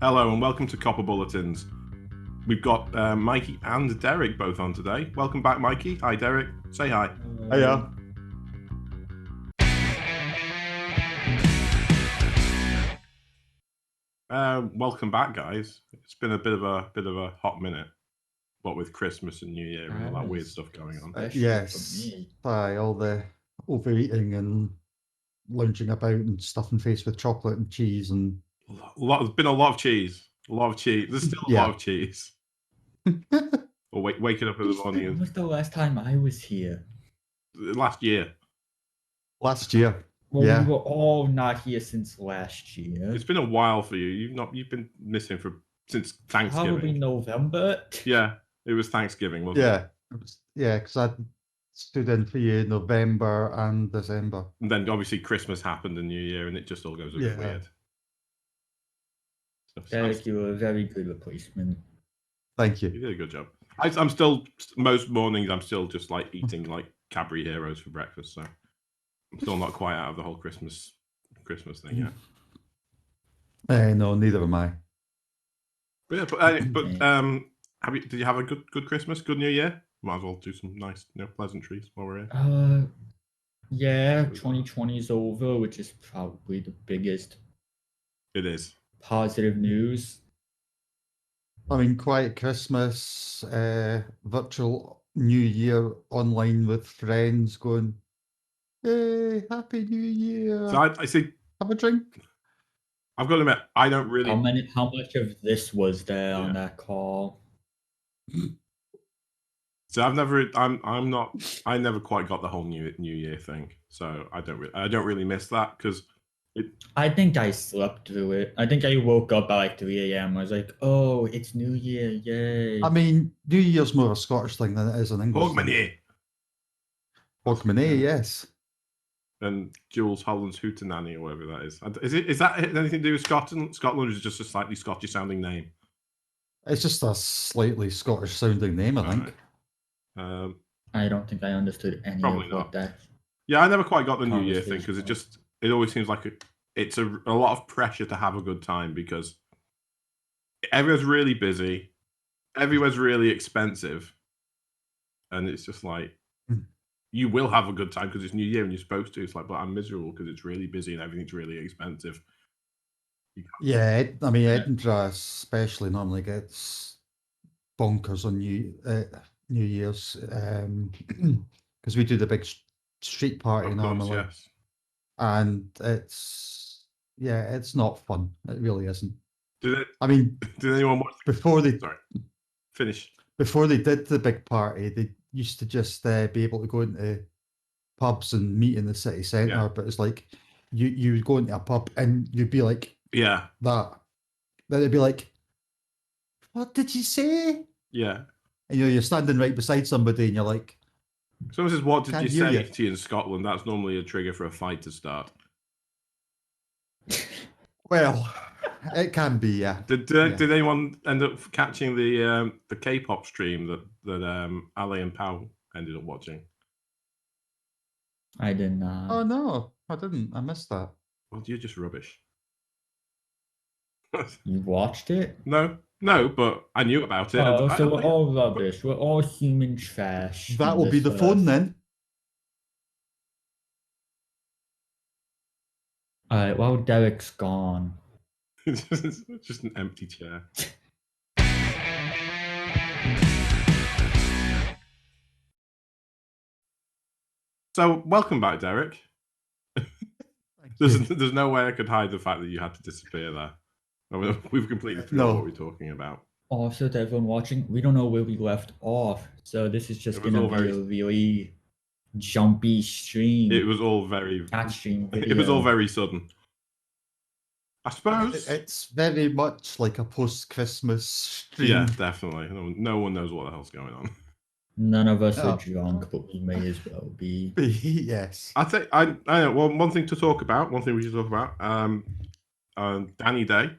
Hello and welcome to Copper Bulletins. We've got Mikey and Derek both on today. Welcome back, Mikey. Hi, Derek. Say hi. Hiya. Welcome back, guys. It's been a bit of a hot minute, what with Christmas and New Year and all that weird stuff going on. Yes. Aye, all the overeating and lounging about and stuffing face with chocolate and cheese and There's been a lot of cheese. A lot of cheese. There's still a lot of cheese. Or waking up in the morning. When was the last time I was here? Last year. Last year. Well, Yeah. we were all not here since last year. It's been a while for you. You've been missing since Thanksgiving. Probably November. Yeah, it was Thanksgiving, wasn't it? Yeah, because I stood in for you November and December. And then obviously Christmas happened and New Year, and it just all goes a bit weird. Derek, you were a very good replacement. Thank you. You did a good job. I'm still, most mornings, I'm still just like eating like Cadbury Heroes for breakfast, so I'm still not quite out of the whole Christmas thing yet. No, neither am I. But did you have a good Christmas, good New Year? Might as well do some nice, pleasantries while we're here. Yeah, 2020 is over, which is probably the biggest. It is positive news. I mean, quiet Christmas, virtual New Year online with friends going, hey, Happy New Year. So I see. Have a drink. I've got to admit, I don't really. How much of this was there on that call? So I never quite got the whole New Year thing. So I don't really miss that because I think I slept through it. I think I woke up at like 3 a.m. I was like, oh, it's New Year, yay. I mean, New Year's more a Scottish thing than it is an English thing. Hogmanay, yes. And Jules Holland's Hootenanny or whatever that is. Is that anything to do with Scotland? Scotland is just a slightly Scottish sounding name. It's just a slightly Scottish sounding name, I think. I don't think I understood any of what that. Yeah, I never quite got the New Year thing because it always seems like it's a lot of pressure to have a good time because everyone's really busy, everywhere's really expensive, and it's just like you will have a good time because it's New Year and you're supposed to. It's like, but I'm miserable because it's really busy and everything's really expensive. Yeah, I mean Edinburgh especially normally gets bonkers on New Year's because we do the big street party normally. Yes. And it's not fun. It really isn't. Did anyone watch before they finish? Before they did the big party, they used to just be able to go into pubs and meet in the city centre. Yeah. But it's like you would go into a pub and you'd be like, yeah, that. Then it'd be like, what did you say? Yeah. And you're standing right beside somebody and you're like, someone says, what did you say to you in Scotland? That's normally a trigger for a fight to start. Well, it can be, yeah. Did anyone end up catching the K-pop stream that Ali and Pau ended up watching? I did not. Oh no, I didn't. I missed that. Well, you're just rubbish. You watched it? No, but I knew about it. Oh, so we're all rubbish. We're all human trash. That will be the phone then. Alright, well, Derek's gone. It's just an empty chair. So, welcome back, Derek. There's no way I could hide the fact that you had to disappear there. I mean, we've completely forgot what we're talking about. Also, to everyone watching, we don't know where we left off, so this is just going to be a really jumpy stream. It was all very... It was all very sudden. I suppose. It's very much like a post-Christmas stream. Yeah, definitely. No one knows what the hell's going on. None of us are drunk, but we may as well be. Yes. I think I know. Well, one thing we should talk about. Dany Day,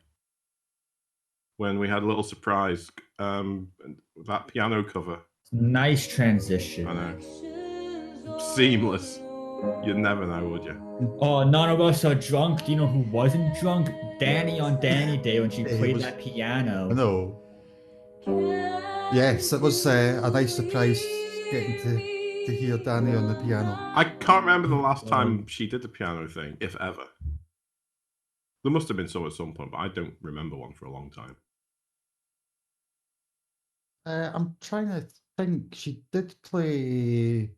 when we had a little surprise, that piano cover. Nice transition. I know. Seamless. You'd never know, would you? Oh, none of us are drunk. Do you know who wasn't drunk? Dany on Dany Day when she It played was- that piano. I know. Yes, it was a nice surprise getting to hear Dany on the piano. I can't remember the last time she did the piano thing, if ever. There must have been some at some point, but I don't remember one for a long time. I'm trying to think. She did play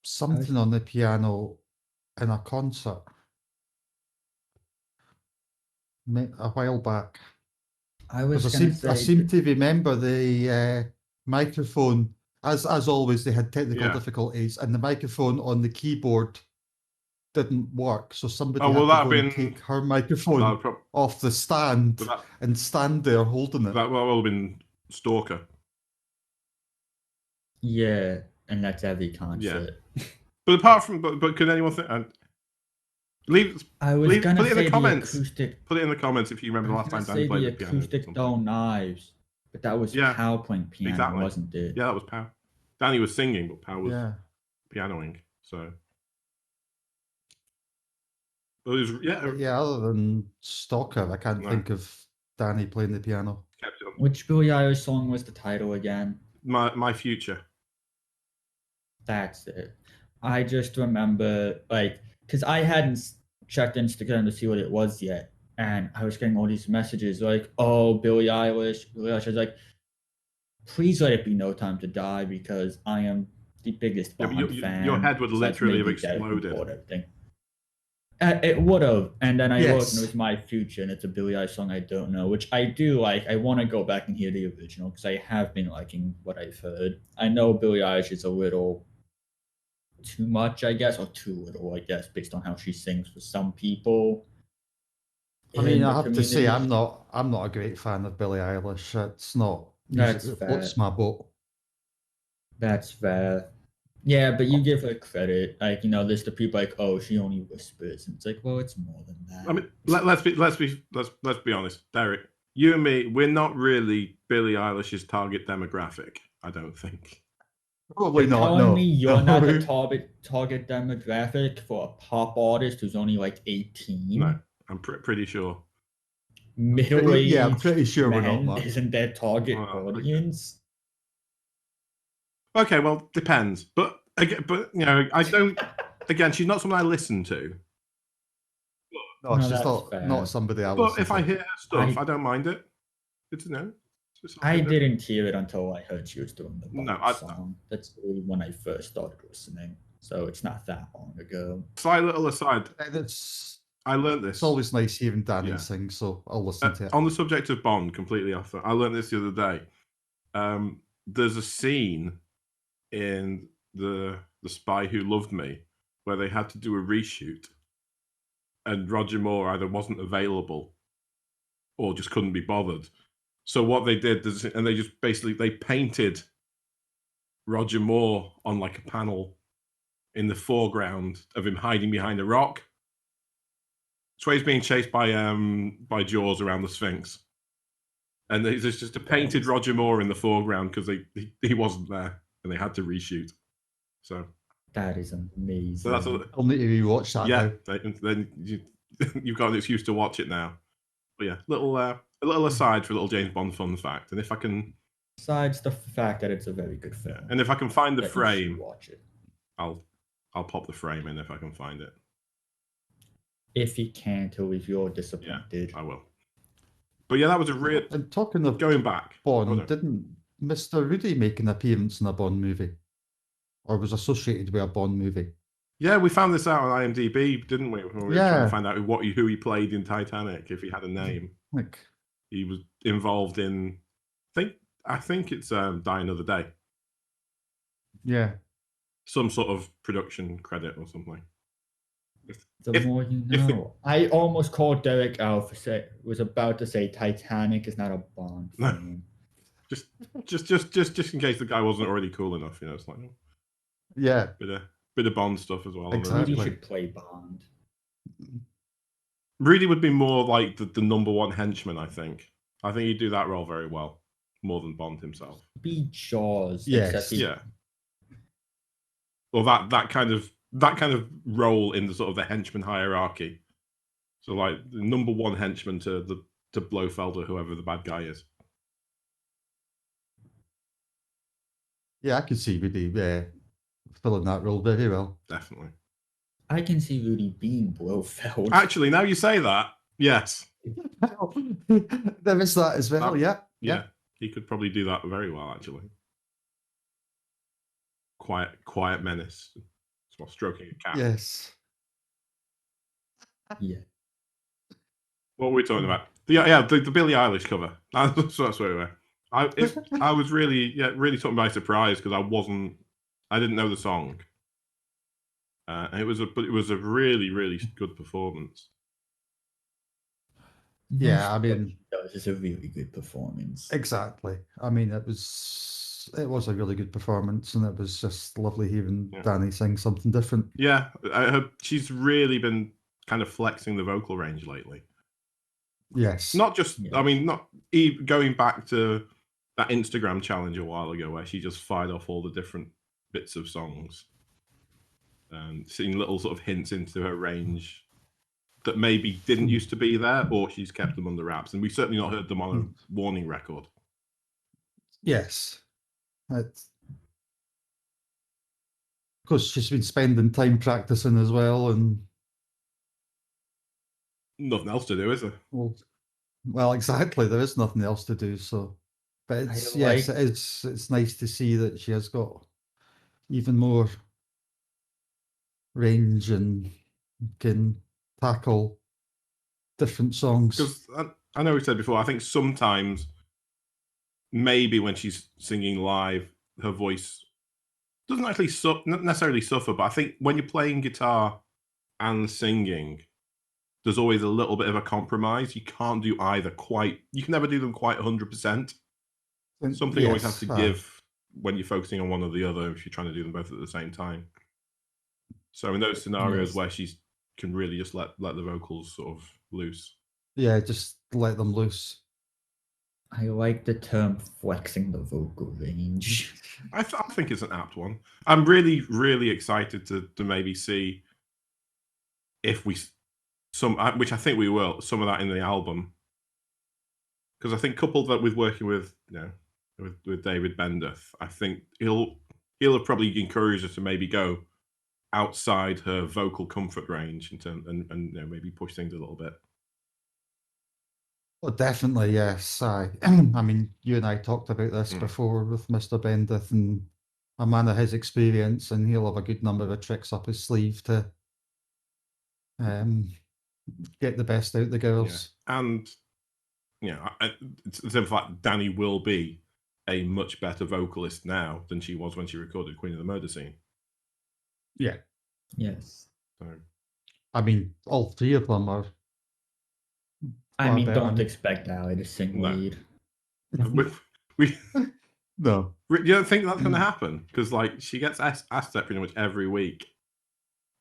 something on the piano in a concert a while back. I was Because gonna I say seem to remember the microphone. As always, they had technical Yeah. difficulties, and the microphone on the keyboard didn't work. So somebody Oh, well, had to that'd go and been- take her microphone off the stand But and stand there holding it. that will have been Stalker. yeah, and that's every concert. But apart from, but could anyone think? I was put gonna it in say the comments. acoustic. Put it in the comments if you remember the I was last gonna time say Dany played the the piano. acoustic doll knives, but that was Yeah, Pow playing piano, exactly. wasn't it? Yeah, that was Pow. Dany was singing, but Pow was Yeah. pianoing. So, but it was, Yeah, other than Stalker, I can't think of Dany playing the piano. kept it up. Which Billie Eilish song was the title again? My Future. That's it. I just remember, like, because I hadn't checked Instagram to see what it was yet, and I was getting all these messages like, "Oh, Billie Eilish." I was like, "Please let it be No Time to Die," because I am the biggest Yeah, but Bond fan. your head would besides literally have maybe Derek and exploded. Ford, everything. It would have, and then I looked, and Yes. it was My Future, and it's a Billie Eilish song I don't know, which I do like. I want to go back and hear the original because I have been liking what I've heard. I know Billie Eilish is a little too much, I guess, or too little, I guess, based on how she sings for some people. I mean, in I the have to say, community. I'm not a great fan of Billie Eilish. It's not That's music that fair. floats my boat. That's fair. Yeah, but you give her credit. Like, there's the people like, oh, she only whispers, and it's like, well, it's more than that. I mean, let's be honest, Derek. You and me, we're not really Billie Eilish's target demographic. I don't think. Probably You're not. telling No, me you're not the target demographic for a pop artist who's only like 18? No, I'm pretty sure. Middle-aged Yeah, I'm pretty sure we're not men much. isn't their target Well, okay. audience? Okay, well, depends. But again, I don't. Again, she's not someone I listen to. No, No, she's that's not fair. somebody I But listen if to. I hear her stuff, I don't mind it. Good to know. I didn't hear it until I heard she was doing the No, Bond song. That's really when I first started listening. So it's not that long ago. Slight little aside. I learned this. It's always nice hearing Dany sing, so I'll listen to it. On the subject of Bond, completely off. I learned this the other day. There's a scene in the Spy Who Loved Me where they had to do a reshoot, and Roger Moore either wasn't available or just couldn't be bothered. So what they did is, and they just basically they painted Roger Moore on like a panel in the foreground of him hiding behind a rock. So he's being chased by Jaws around the Sphinx, and there's just a painted Roger Moore in the foreground because he wasn't there and they had to reshoot. So that is amazing. So that's I'll need to rewatch that now. Then you've got an excuse to watch it now. But yeah, a little aside for a little James Bond fun fact, and if I can, besides the fact that it's a very good film, and if I can find the frame, watch it. I'll pop the frame in if I can find it. If you can't, or if you're disappointed, I will. But yeah, that was a real. And talking of going back, Bond, didn't Mr. Rudy make an appearance in a Bond movie, or was associated with a Bond movie? Yeah, we found this out on IMDb, didn't we? When we were trying to find out who he played in Titanic, if he had a name. He was involved in. I think it's Die Another Day. Yeah. Some sort of production credit or something. More you know. I almost called Derek out was about to say Titanic is not a Bond film. Just in case the guy wasn't already cool enough, it's like bit of Bond stuff as well. Exactly. Rudy should play Bond. Rudy would be more like the number one henchman, I think. I think he'd do that role very well, more than Bond himself. Be Jaws. Yes. Yeah. or that kind of role in the sort of the henchman hierarchy. So like the number one henchman to Blofeld or whoever the bad guy is. Yeah, I could see Rudy filling that role very well. Definitely. I can see Rudy being Blofeld. Actually, now you say that, yes. There is that as well, Yeah. He could probably do that very well, actually. Quiet menace. While stroking a cat. Yes. Yeah. What were we talking about? The Billie Eilish cover. That's where we were. I was really taken by surprise because I didn't know the song. And it was a really, really good performance. Yeah, I mean, it's a really good performance. Exactly. I mean, it was a really good performance, and it was just lovely hearing Dany sing something different. Yeah, she's really been kind of flexing the vocal range lately. Yes. Not just, I mean, not going back to that Instagram challenge a while ago where she just fired off all the different bits of songs and seeing little sort of hints into her range that maybe didn't used to be there, or she's kept them under wraps. And we've certainly not heard them on a warning record. Yes. Of course, she's been spending time practicing as well, and nothing else to do, is there? Well, exactly. There is nothing else to do. So, but it's nice to see that she has got even more range and can tackle different songs. Because I know we said before, I think sometimes maybe when she's singing live, her voice doesn't actually not necessarily suffer, but I think when you're playing guitar and singing, there's always a little bit of a compromise. You can't do either quite. You can never do them quite 100%. Something always has to give when you're focusing on one or the other if you're trying to do them both at the same time. So in those scenarios where she can really just let the vocals sort of loose. Yeah, just let them loose. I like the term flexing the vocal range. I think it's an apt one. I'm really, really excited to maybe see if which I think we will, some of that in the album. Because I think coupled that with working with, with David Bendeth, I think he'll have probably encouraged her to maybe go outside her vocal comfort range and maybe push things a little bit. Well, definitely, yes. I mean, you and I talked about this before with Mr. Bendeth, and a man of his experience, and he'll have a good number of tricks up his sleeve to get the best out of the girls. Yeah. And it's the fact Dany will be a much better vocalist now than she was when she recorded Queen of the Murder Scene. Yeah. Yes. So, I mean, all three of them are. I mean, don't expect Ali to sing lead. We no. You don't think that's going to happen? Because like she gets asked that pretty much every week,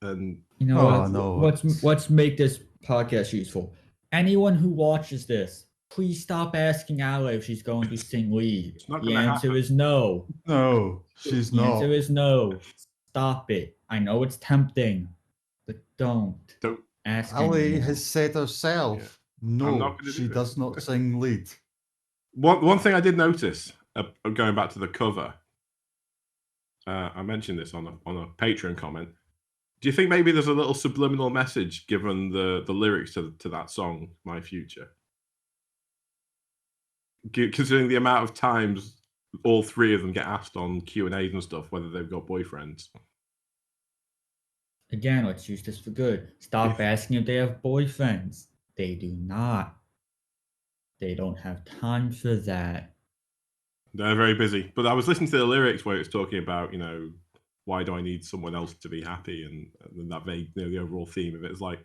and let's make this podcast useful. Anyone who watches this, please stop asking Ali if she's going to sing lead. The answer is no. No, she's not. The answer is no. Stop it. I know it's tempting, but don't ask. Ali has said herself, no, she does not sing lead. One thing I did notice, going back to the cover, I mentioned this on a Patreon comment. Do you think maybe there's a little subliminal message given the lyrics to that song, My Future? Considering the amount of times all three of them get asked on Q&As and stuff whether they've got boyfriends. Again, let's use this for good. Stop asking if they have boyfriends. They do not. They don't have time for that. They're very busy. But I was listening to the lyrics where it's talking about, why do I need someone else to be happy, and that vague, the overall theme of it is like,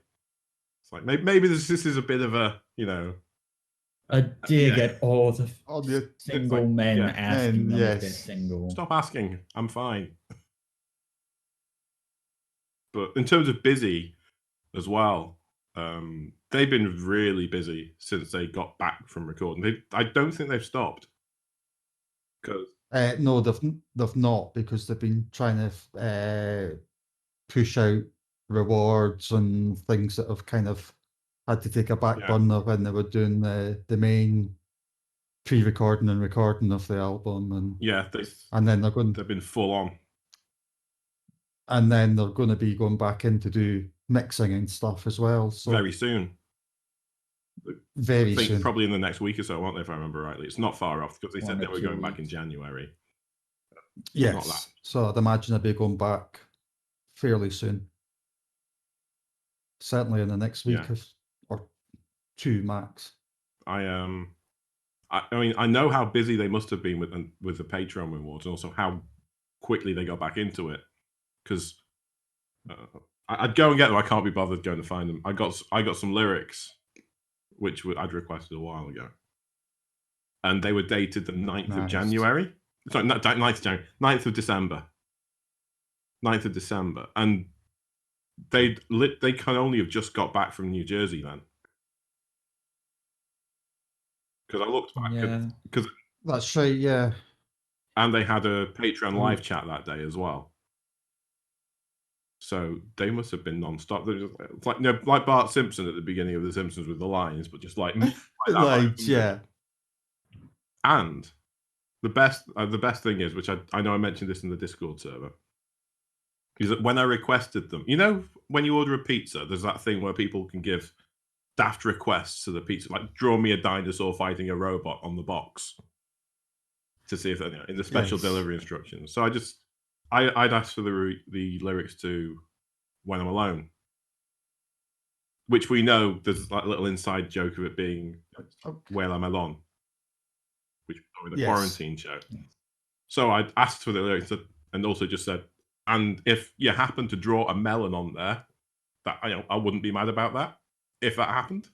it's like maybe this is a bit of a, a dig at all the single men asking them if they're single. Stop asking. I'm fine. But in terms of busy as well, they've been really busy since they got back from recording. I don't think they've stopped. Because No, they've not, because they've been trying to push out rewards and things that have kind of had to take a back burner when they were doing the main pre-recording and recording of the album, and and then they've been full on, and then they're going to be going back in to do mixing and stuff as well. So very soon. Very soon. Probably in the next week or so, won't they, if I remember rightly? It's not far off, because they said they were going back in January. Yes. So I'd imagine they'll be going back fairly soon. Certainly in the next week or two max. I mean, I know how busy they must have been with the Patreon rewards, and also how quickly they got back into it. Because I'd go and get them. I can't be bothered going to find them. I got some lyrics, which I'd requested a while ago, and they were dated the 9th of January. Sorry, not 9th of January, 9th of December. 9th of December, and they can only have just got back from New Jersey then. Because I looked back, because that's right, yeah. And they had a Patreon live chat that day as well. So they must have been non-stop. It's like, like Bart Simpson at the beginning of The Simpsons with the lines, but just like yeah. And the best thing is, which I know I mentioned this in the Discord server, is that when I requested them, when you order a pizza, there's that thing where people can give daft requests to the pizza, like draw me a dinosaur fighting a robot on the box to see if in the special delivery instructions. So I'd asked for the lyrics to When I'm Alone, which we know there's like a little inside joke of it being When I'm Alone, which was the quarantine show. So I asked for the lyrics and also just said, and if you happen to draw a melon on there, that I wouldn't be mad about that if that happened.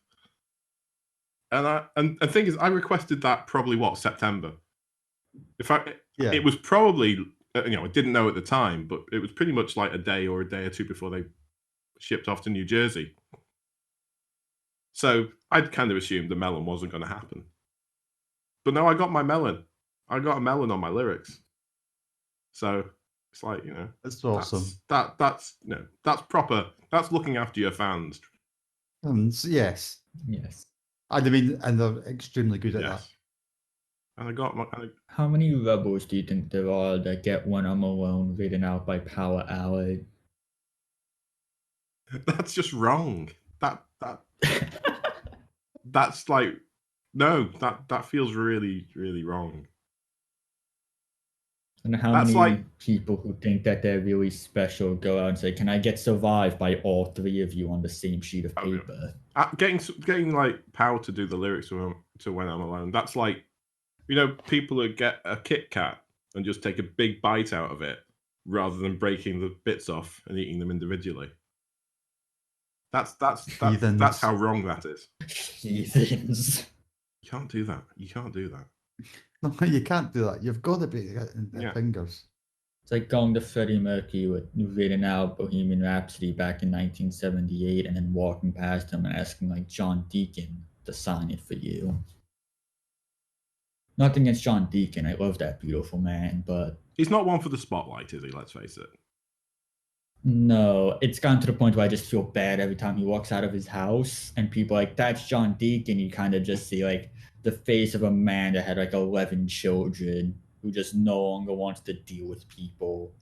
And the thing is, I requested that probably September. In fact, it was probably I didn't know at the time, but it was pretty much like a day or two before they shipped off to New Jersey. So I'd kind of assumed the melon wasn't going to happen. But no, I got my melon. I got a melon on my lyrics. So it's like, that's awesome. That's proper. That's looking after your fans. Yes. I mean, and they're extremely good at that. And I got How many rebels do you think there are that get When I'm Alone written out by Power Hour? That's just wrong. That's like, no, that feels really, really wrong. And how many people who think that they're really special go out and say, "Can I get Survive by all three of you on the same sheet of paper?" Getting like Power to do the lyrics to When I'm Alone, that's like, people that get a Kit Kat and just take a big bite out of it rather than breaking the bits off and eating them individually. That's how wrong that is. Heathens. You can't do that. You can't do that. No, you can't do that. You've got to be in their fingers. It's like going to Freddie Mercury with written out Bohemian Rhapsody back in 1978 and then walking past him and asking like John Deacon to sign it for you. Nothing against John Deacon. I love that beautiful man, but he's not one for the spotlight, is he? Let's face it. No, it's gotten to the point where I just feel bad every time he walks out of his house and people are like, that's John Deacon. You kind of just see like the face of a man that had like 11 children who just no longer wants to deal with people.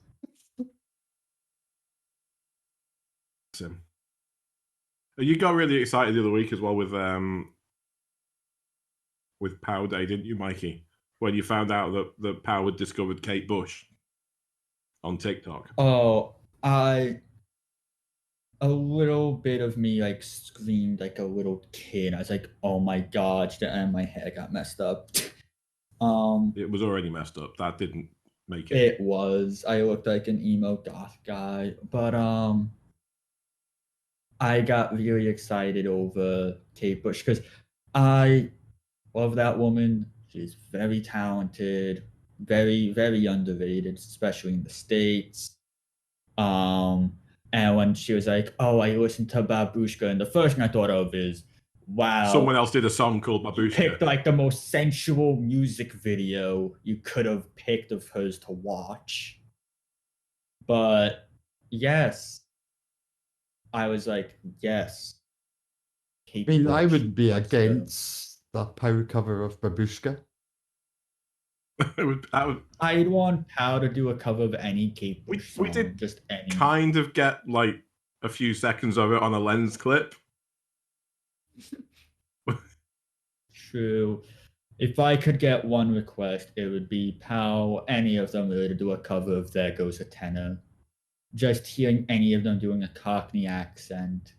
You got really excited the other week as well with Power Day, didn't you, Mikey? When you found out that Power had discovered Kate Bush on TikTok. Oh, a little bit of me like screamed like a little kid. I was like, "Oh my gosh!" And my hair got messed up. It was already messed up. That didn't make it. It was. I looked like an emo goth guy, but I got really excited over Kate Bush because I love that woman. She's very talented, very, very underrated, especially in the States. And when she was like, "Oh, I listened to Babushka," and the first thing I thought of is wow. Someone else did a song called You picked Babushka. like the most sensual music video you could have picked of hers to watch. But yes, I was like, yes. I mean, I Bush, would be let's go. against the power cover of Babushka. I'd want Pow to do a cover of any Kate Bush song, we did just any. kind of get like a few seconds of it on a Lens clip. True. If I could get one request, it would be Pow, any of them really, to do a cover of There Goes a Tenor. Just hearing any of them doing a Cockney accent.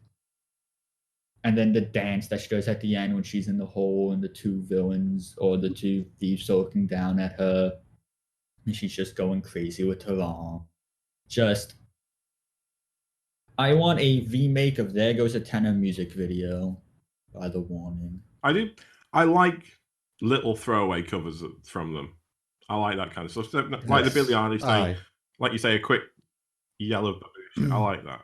And then the dance that she does at the end when she's in the hole and the two villains or the two thieves looking down at her. And she's just going crazy with her arm. Just, I want a remake of There Goes a Tenor music video, by the warning. I like little throwaway covers from them. I like that kind of stuff. So, like the Billie Eilish thing, like you say, a quick yellow babushka. I like that.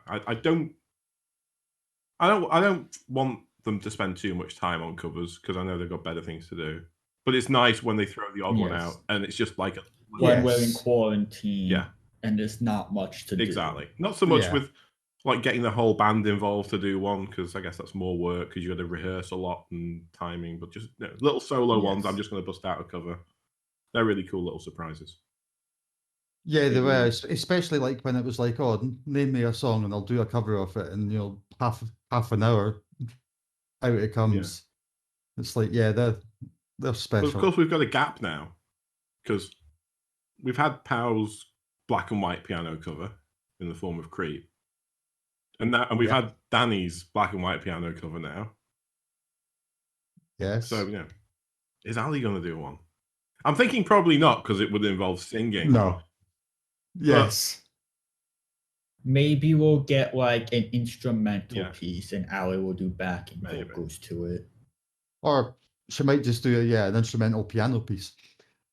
I don't want them to spend too much time on covers because I know they've got better things to do. But it's nice when they throw the odd one out and it's just like when we're in quarantine. Yeah. And there's not much to do. Exactly. Not so much with like getting the whole band involved to do one because I guess that's more work because you got to rehearse a lot and timing. But just little solo ones, I'm just going to bust out a cover. They're really cool little surprises. Yeah, they were, especially like when it was like, oh, name me a song and I'll do a cover of it, and half an hour out it comes. Yeah. It's like, yeah, they're special. But of course, we've got a gap now because we've had Powell's black and white piano cover in the form of Creep, and we've had Dany's black and white piano cover now. Yes. So is Ali going to do one? I'm thinking probably not because it would involve singing. No. Yes. Maybe we'll get like an instrumental piece and Ali will do backing vocals to it. Or she might just do an instrumental piano piece.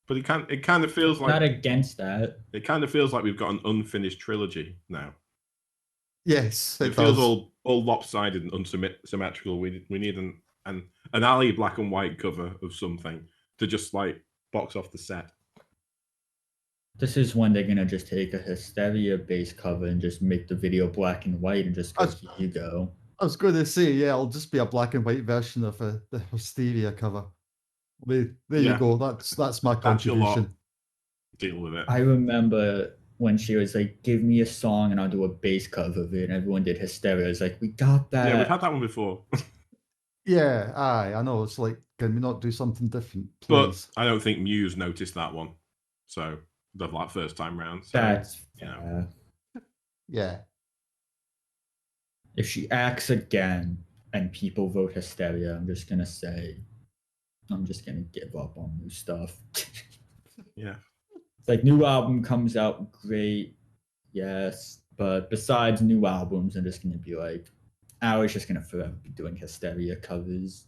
But it kind of feels like... Not against that. It kind of feels like we've got an unfinished trilogy now. Yes, it feels all lopsided and unsymmetrical. We need an Ali black and white cover of something to just like box off the set. This is when they're gonna just take a Hysteria base cover and just make the video black and white and just go, here you go. I was going to say, it'll just be a black and white version of the Hysteria cover. There you go. That's my contribution. Deal with it. I remember when she was like, give me a song and I'll do a bass cover of it, and everyone did Hysteria. I was like, we got that. Yeah, we've had that one before. Yeah, I know. It's like, can we not do something different, please? But I don't think Muse noticed that one. So the first time round. So, that's yeah. If she acts again and people vote Hysteria, I'm just gonna give up on new stuff. Yeah. It's like new album comes out, great, yes. But besides new albums, I'm just gonna be like, I was just gonna forever be doing Hysteria covers.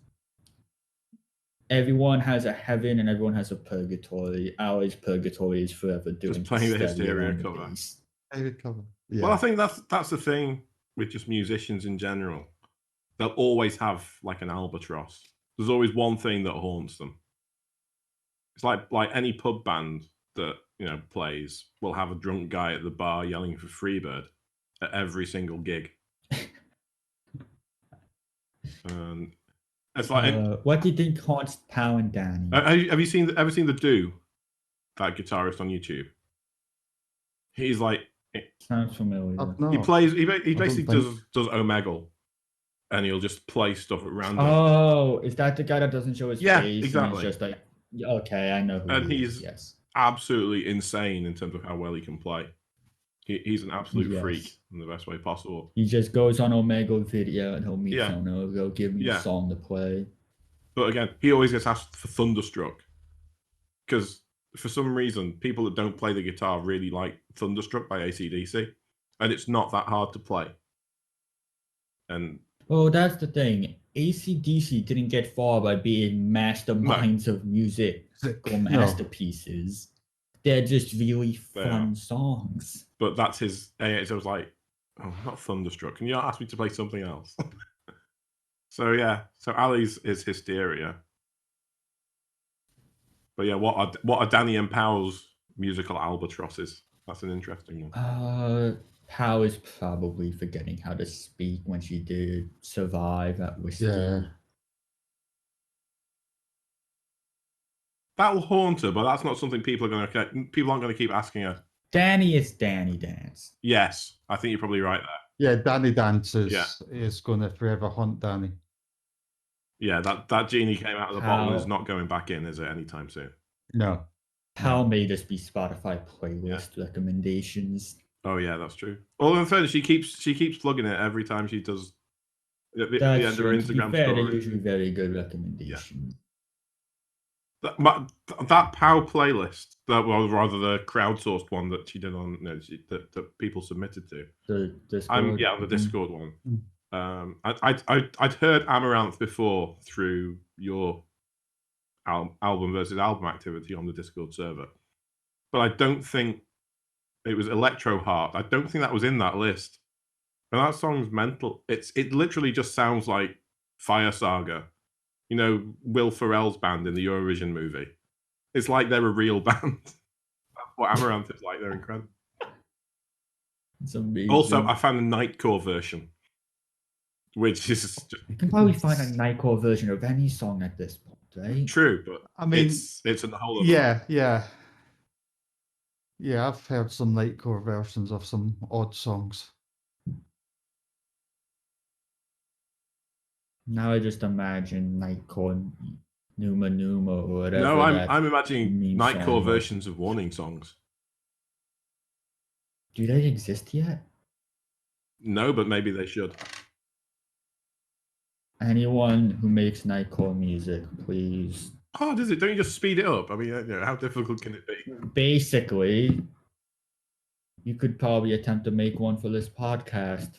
Everyone has a heaven and everyone has a purgatory. Ours purgatory is forever doing just playing the Hysteria cover. Yeah. Well, I think that's the thing with just musicians in general. They'll always have like an albatross. There's always one thing that haunts them. It's like any pub band that plays will have a drunk guy at the bar yelling for Freebird at every single gig. It's like what do you think haunts Pow and Dany? Have you ever seen the Do, that guitarist on YouTube? He's like, sounds familiar. He plays. He basically does Omegle, and he'll just play stuff at random. Oh, is that the guy that doesn't show his face? Yeah, exactly. And he's just like, okay, I know who and he is. Yes. Absolutely insane in terms of how well he can play. He's an absolute freak in the best way possible. He just goes on Omegle video and he'll meet someone, he'll give me a song to play. But again, he always gets asked for Thunderstruck because for some reason people that don't play the guitar really like Thunderstruck by AC/DC, and it's not that hard to play. And that's the thing. AC/DC didn't get far by being masterminds of music or masterpieces. They're just really fun songs. But that's his. So I was like, oh, not Thunderstruck. Can you not ask me to play something else? So yeah, so Ali's is Hysteria. But yeah, what are Dany and Powell's musical albatrosses? That's an interesting one. Pow is probably forgetting how to speak when she did Survive at Whiskey. Yeah. That'll haunt her, but that's not something people aren't going to keep asking her. Dany is Dany Dance. Yes, I think you're probably right there. Yeah, Danny Dance Yeah. is going to forever haunt Danny. Yeah, that genie came out of the bottle and is How- not going back in, is it, anytime soon? No. How may this be Spotify playlist recommendations? Oh yeah, that's true. Although in fairness, she keeps plugging it every time she does at the That's end of her true. To be Instagram fair, they're story. usually very good recommendations. That POW playlist, rather the crowdsourced one that she did on that people submitted to. The Discord. On the Discord one. I'd heard Amaranth before through your album versus album activity on the Discord server, but I don't think it was Electro Heart. I don't think that was in that list. And that song's mental. It literally just sounds like Fire Saga. You know, Will Ferrell's band in the Eurovision movie. It's like they're a real band. That's what Amaranth is like. They're incredible. It's amazing. Also, I found a Nightcore version, which is just you can probably find a Nightcore version of any song at this point, right? true, but I mean, it's in the whole. Yeah. I've heard some Nightcore versions of some odd songs. Now I just imagine Nightcore Numa Numa or whatever. No, I'm imagining meme Nightcore song was. versions of warning songs. Do they exist yet? No, but maybe they should. Anyone who makes Nightcore music, please. Oh, does it? Don't you just speed it up? I mean, how difficult can it be? Basically, you could probably attempt to make one for this podcast.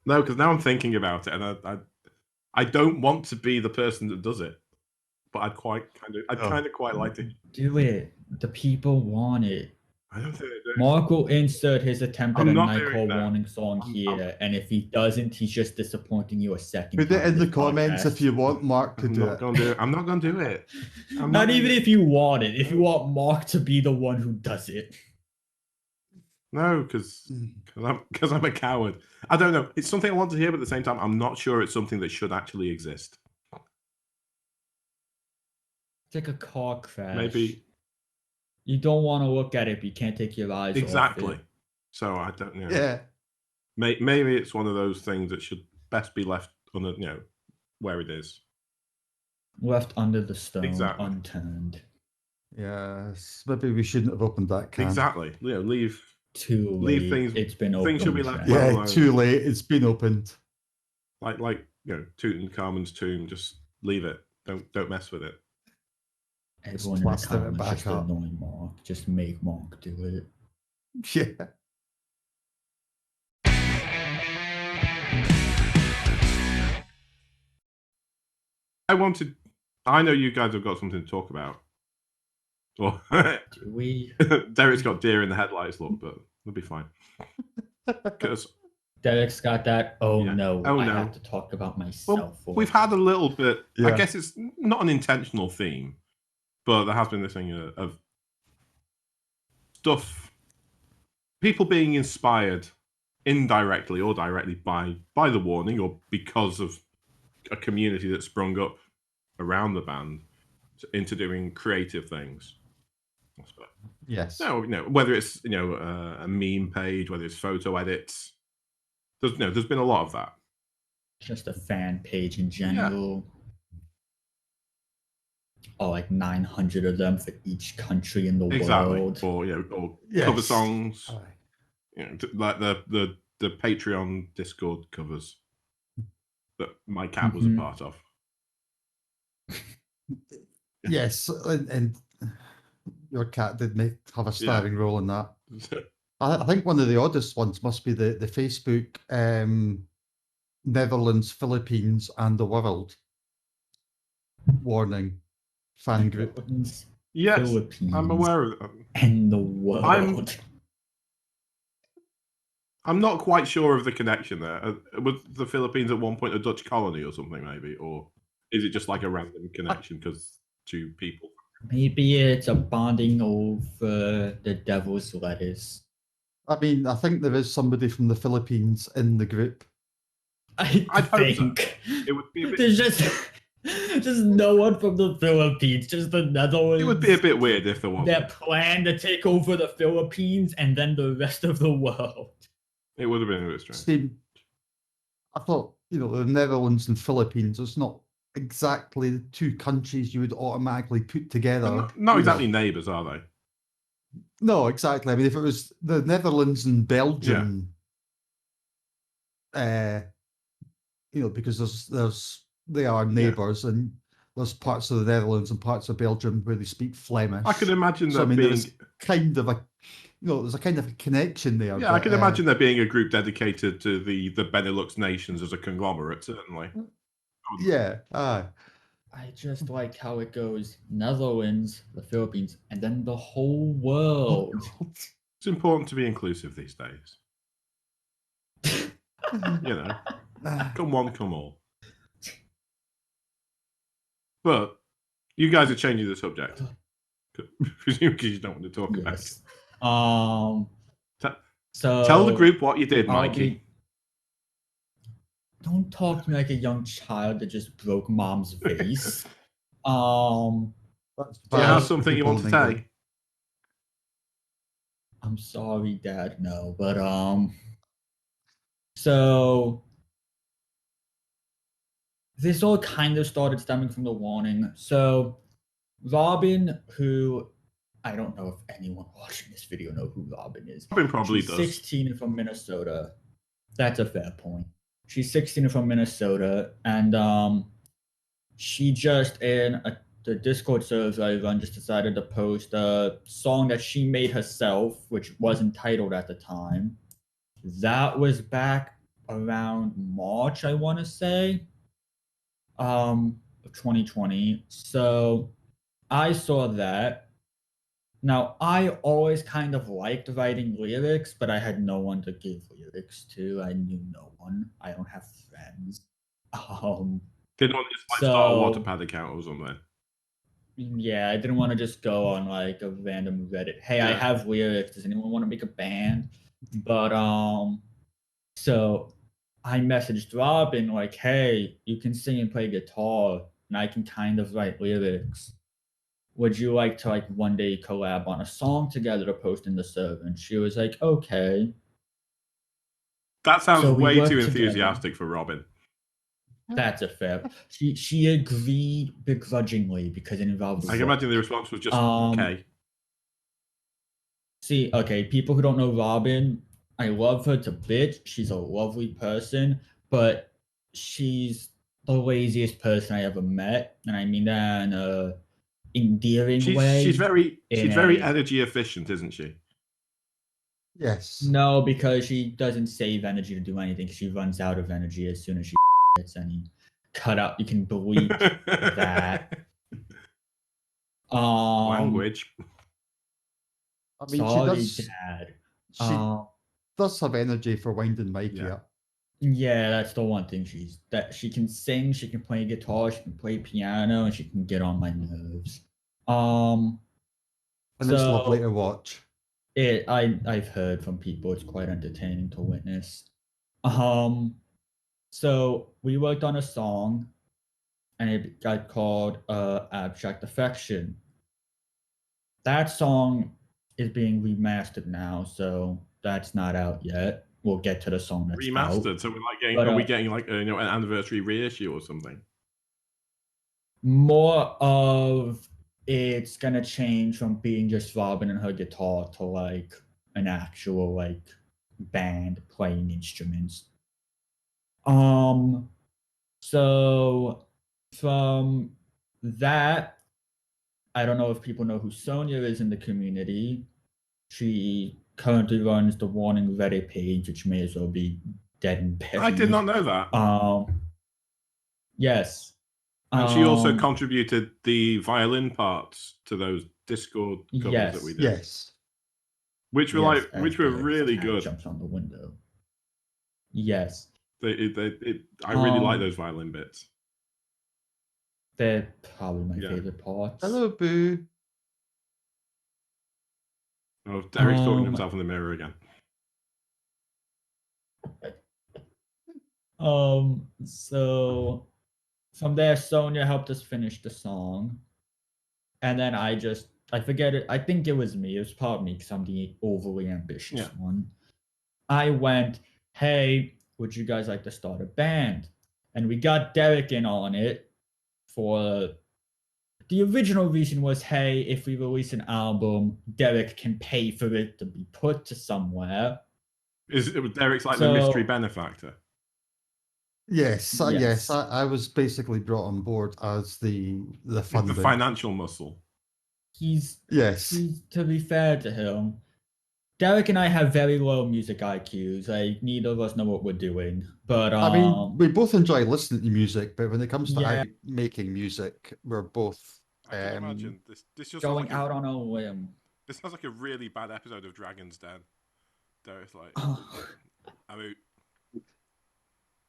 No, because now I'm thinking about it, and I don't want to be the person that does it, but I'd kind of quite like to. Do it. The people want it. I don't think they do. Mark will insert his attempt at I'm a not doing Nightcore that. warning song here, and if he doesn't, he's just disappointing you a second Put it time in the this comments podcast. if you want Mark to I'm do not it. gonna do it. I'm not gonna do it. Not even if you want it. If you want Mark to be the one who does it. No, because I'm a coward. I don't know. It's something I want to hear, but at the same time, I'm not sure it's something that should actually exist. It's like a car crash. Maybe You don't want to look at it, but you can't take your eyes off exactly. it. So I don't know. Yeah. Maybe it's one of those things that should best be left on the where it is. Left under the stone, Exactly. unturned. Yes. Maybe we shouldn't have opened that can. Exactly. Leave. Too Leave late. things- It's been opened. things should be left Jack. well Yeah, alone. too late. It's been opened. Like Tutankhamun's tomb. Just leave it. Don't mess with it. Everyone in the plaster it comments back just up. annoy Mark. Just make Mark do it. Yeah. I know you guys have got something to talk about. Well, Do we? Derek's got deer in the headlights, look, but it'll be fine. Because Derek's got that. Oh Yeah. no! Oh, I no. have to talk about myself. for we've it." had a little bit. I Yeah. guess it's not an intentional theme, but there has been this thing of stuff, people being inspired indirectly or directly by the warning or because of a community that sprung up around the band into doing creative things. I suppose. Yes. No, whether it's a meme page, whether it's photo edits. There's been a lot of that. Just a fan page in general. Oh, like 900 of them for each country in the Exactly. world. Or Yes. cover songs. Aye. Like the Patreon Discord covers that my cat was a Mhm. part of. Yes, and your cat did have a starring role in that. I think one of the oddest ones must be the Facebook Netherlands, Philippines, and the world warning fan group. Netherlands, Yes, Philippines, I'm aware of it. and the world. I'm not quite sure of the connection there. Was the Philippines at one point a Dutch colony or something, maybe? Or is it just like a random connection because two people? Maybe it's a bonding over the devil's lettuce. I mean, I think there is somebody from the Philippines in the group. I I'd hope so. think It would be a bit. there's just no one from the Philippines, just the Netherlands. It would be a bit weird if there was. That plan to take over the Philippines and then the rest of the world. It would have been a bit strange. See, I thought, the Netherlands and Philippines, it's not exactly the two countries you would automatically put together. Not exactly neighbours, are they? No, exactly. I mean, if it was the Netherlands and Belgium, because they are neighbours, and there's parts of the Netherlands and parts of Belgium where they speak Flemish. I can imagine So, there being there's kind of a, there's a kind of a connection there. Yeah, I can imagine there being a group dedicated to the Benelux nations as a conglomerate, certainly. Yeah. I just like how it goes Netherlands, the Philippines, and then the whole world. It's important to be inclusive these days. Come one, come all. But you guys are changing the subject, presumably because you don't want to talk about it. So tell the group what you did, Mikey. Don't talk to me like a young child that just broke mom's vase. Do you have something you want to say? I'm sorry, Dad. No, but so this all kind of started stemming from the warning. So Robin, who I don't know if anyone watching this video know who Robin is. Robin probably She's does. 16 from Minnesota. That's a fair point. She's 16 from Minnesota, and she just in the Discord server I run just decided to post a song that she made herself, which wasn't titled at the time. That was back around March, I want to say, of 2020. So I saw that. Now, I always kind of liked writing lyrics, but I had no one to give lyrics to. I knew no one. I don't have friends. Didn't want to just start a Wattpad account or something. Yeah, I didn't want to just go on like a random Reddit. Hey, I have lyrics. Does anyone want to make a band? But so I messaged Robin like, hey, you can sing and play guitar, and I can kind of write lyrics. Would you like to one day collab on a song together to post in the server? And she was like, okay. That sounds way too enthusiastic for Robin. That's a fair. She agreed begrudgingly because it involved. I can imagine the response was just okay. See, okay, people who don't know Robin, I love her to bits. She's a lovely person, but she's the laziest person I ever met, and I mean that in a endearing way. She's very energy efficient, isn't she? Yes. No, because she doesn't save energy to do anything. She runs out of energy as soon as she gets any cut out. You can believe that. Language. I mean, sorry, she does have energy for winding Mikey up. Yeah, that's the one thing she can sing, she can play guitar, she can play piano, and she can get on my nerves. And it's lovely to watch. I've heard from people it's quite entertaining to witness. So we worked on a song, and it got called Abstract Affection. That song is being remastered now, so that's not out yet. We'll get to the song that's remastered. out. So are we getting an anniversary reissue or something? More of it's gonna change from being just Robin and her guitar to an actual band playing instruments. So from that, I don't know if people know who Sonia is in the community. She currently runs the Warning Reddit page, which may as well be dead and buried. I did not know that. Yes. And she also contributed the violin parts to those Discord covers that we did. Yes. Which were really good. Jumps on the window. Yes. I really like Um, those violin bits. They're probably my Yeah. favorite parts. Hello, Boo. Oh, Derek's talking to Um, himself in the mirror again. So from there, Sonia helped us finish the song. And then I forget it. I think it was me. It was probably me because I'm the overly ambitious Yeah. one. I went, hey, would you guys like to start a band? And we got Derek in on it for the original reason was, hey, if we release an album, Derek can pay for it to be put to somewhere. Derek's like the So- mystery benefactor? Yes, Yes. I was basically brought on board as the The funding. financial muscle. Yes. To be fair to him, Derek and I have very low music IQs. Like neither of us know what we're doing. But I mean, we both enjoy listening to music, but when it comes to Yeah. making music, we're both I can imagine this just going sounds like out on a limb. This sounds like a really bad episode of Dragon's Den. Derek's like, I'm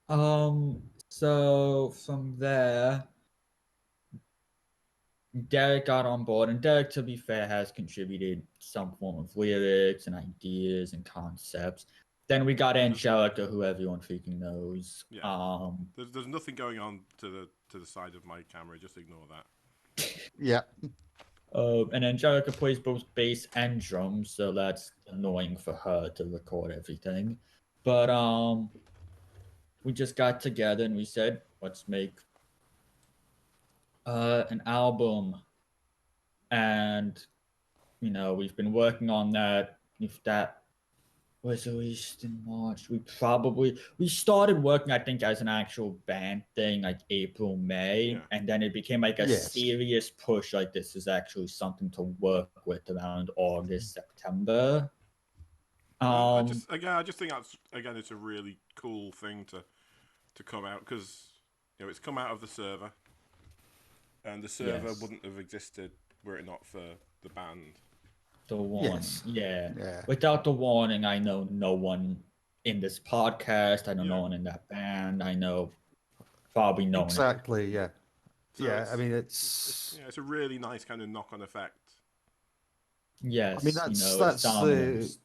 out. So from there, Derek got on board, and Derek, to be fair, has contributed some form of lyrics and ideas and concepts. Then we got Angelica, who everyone freaking knows. Yeah. There's nothing going on to the side of my camera. Just ignore that. Yeah. And Angelica plays both bass and drums, so that's annoying for her to record everything. But we just got together and we said, let's make an album. And we've been working on that. If that was released in March, we started working, I think, as an actual band thing like April, May, Yeah. and then it became like a Yes. serious push. Like this is actually something to work with around August, September. I just think that's it's a really cool thing to come out because it's come out of the server, and the server Yes. wouldn't have existed were it not for the band. The warning, Yes. yeah. Without the warning, I know no one in this podcast. I know no one in that band. I know probably no one. Exactly. Yeah. So yeah. I mean, it's a really nice kind of knock-on effect. Yes. I mean, that's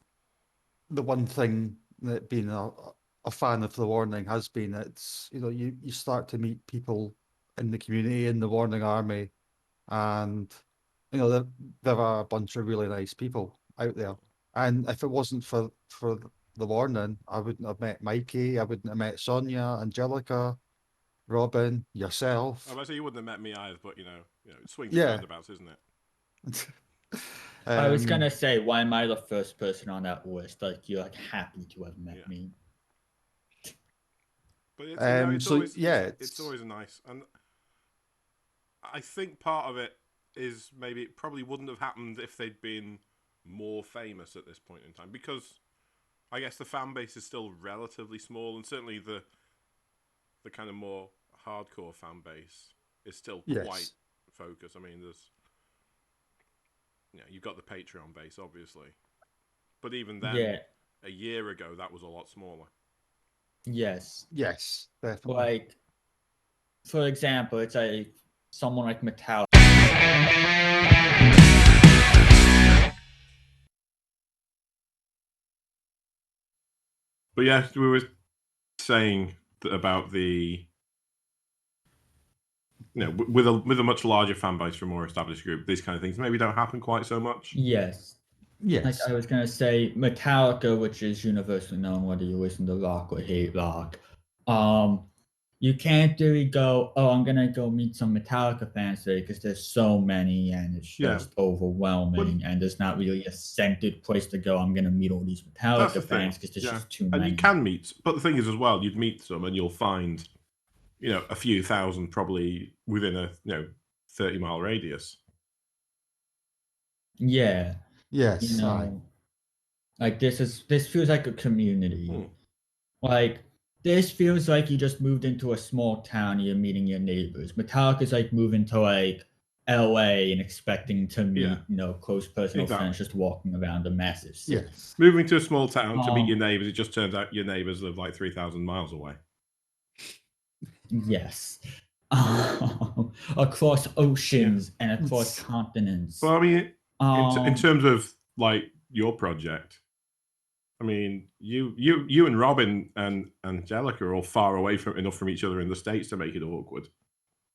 the one thing that being a fan of the Warning has been. It's you start to meet people in the community in the Warning Army, and there are a bunch of really nice people out there. And if it wasn't for the Warning, I wouldn't have met Mikey. I wouldn't have met Sonia, Angelica, Robin, yourself. I was about to say you wouldn't have met me either, but it swings Yeah. and roundabouts, isn't it? I was gonna say, why am I the first person on that list? Like you're happy to have met me. But it's always nice, and I think part of it is maybe it probably wouldn't have happened if they'd been more famous at this point in time, because I guess the fan base is still relatively small, and certainly the kind of more hardcore fan base is still quite focused. I mean, there's you've got the Patreon base, obviously, but even then, a year ago, that was a lot smaller. Yes, definitely. Like, for example, it's like someone like Metallica. But yeah, we were saying about the with a much larger fan base for a more established group, these kind of things maybe don't happen quite so much. Yes. Like I was gonna say, Metallica, which is universally known whether you listen to rock or hate rock. You can't really go, oh, I'm gonna go meet some Metallica fans today because there's so many and it's just overwhelming, and there's not really a centered place to go. I'm gonna meet all these Metallica fans because there's just too many. And you can meet, but the thing is as well, you'd meet some and you'll find, a few thousand probably within a 30-mile radius. Yeah. Yes. Like this feels like a community. Like this feels like you just moved into a small town and you're meeting your neighbors. Metallica's like moving to like LA and expecting to meet, Yeah. close personal Exactly. friends just walking around a massive city. Yes. Moving to a small town to meet your neighbors, it just turns out your neighbors live like 3,000 miles away. Yes. Across oceans and across continents. Well, I mean, in terms of like your project, I mean, you and Robin and Angelica are all far away enough from each other in the States to make it awkward.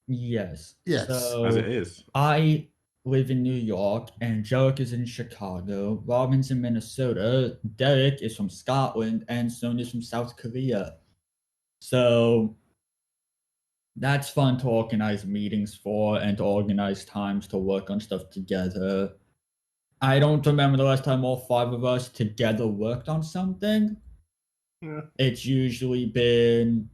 Yes. Yes. So As it is. I live in New York, Angelica's in Chicago, Robin's in Minnesota, Derek is from Scotland, and Sonia's from South Korea. So that's fun to organize meetings for and to organize times to work on stuff together. I don't remember the last time all 5 of us together worked on something. Yeah. It's usually been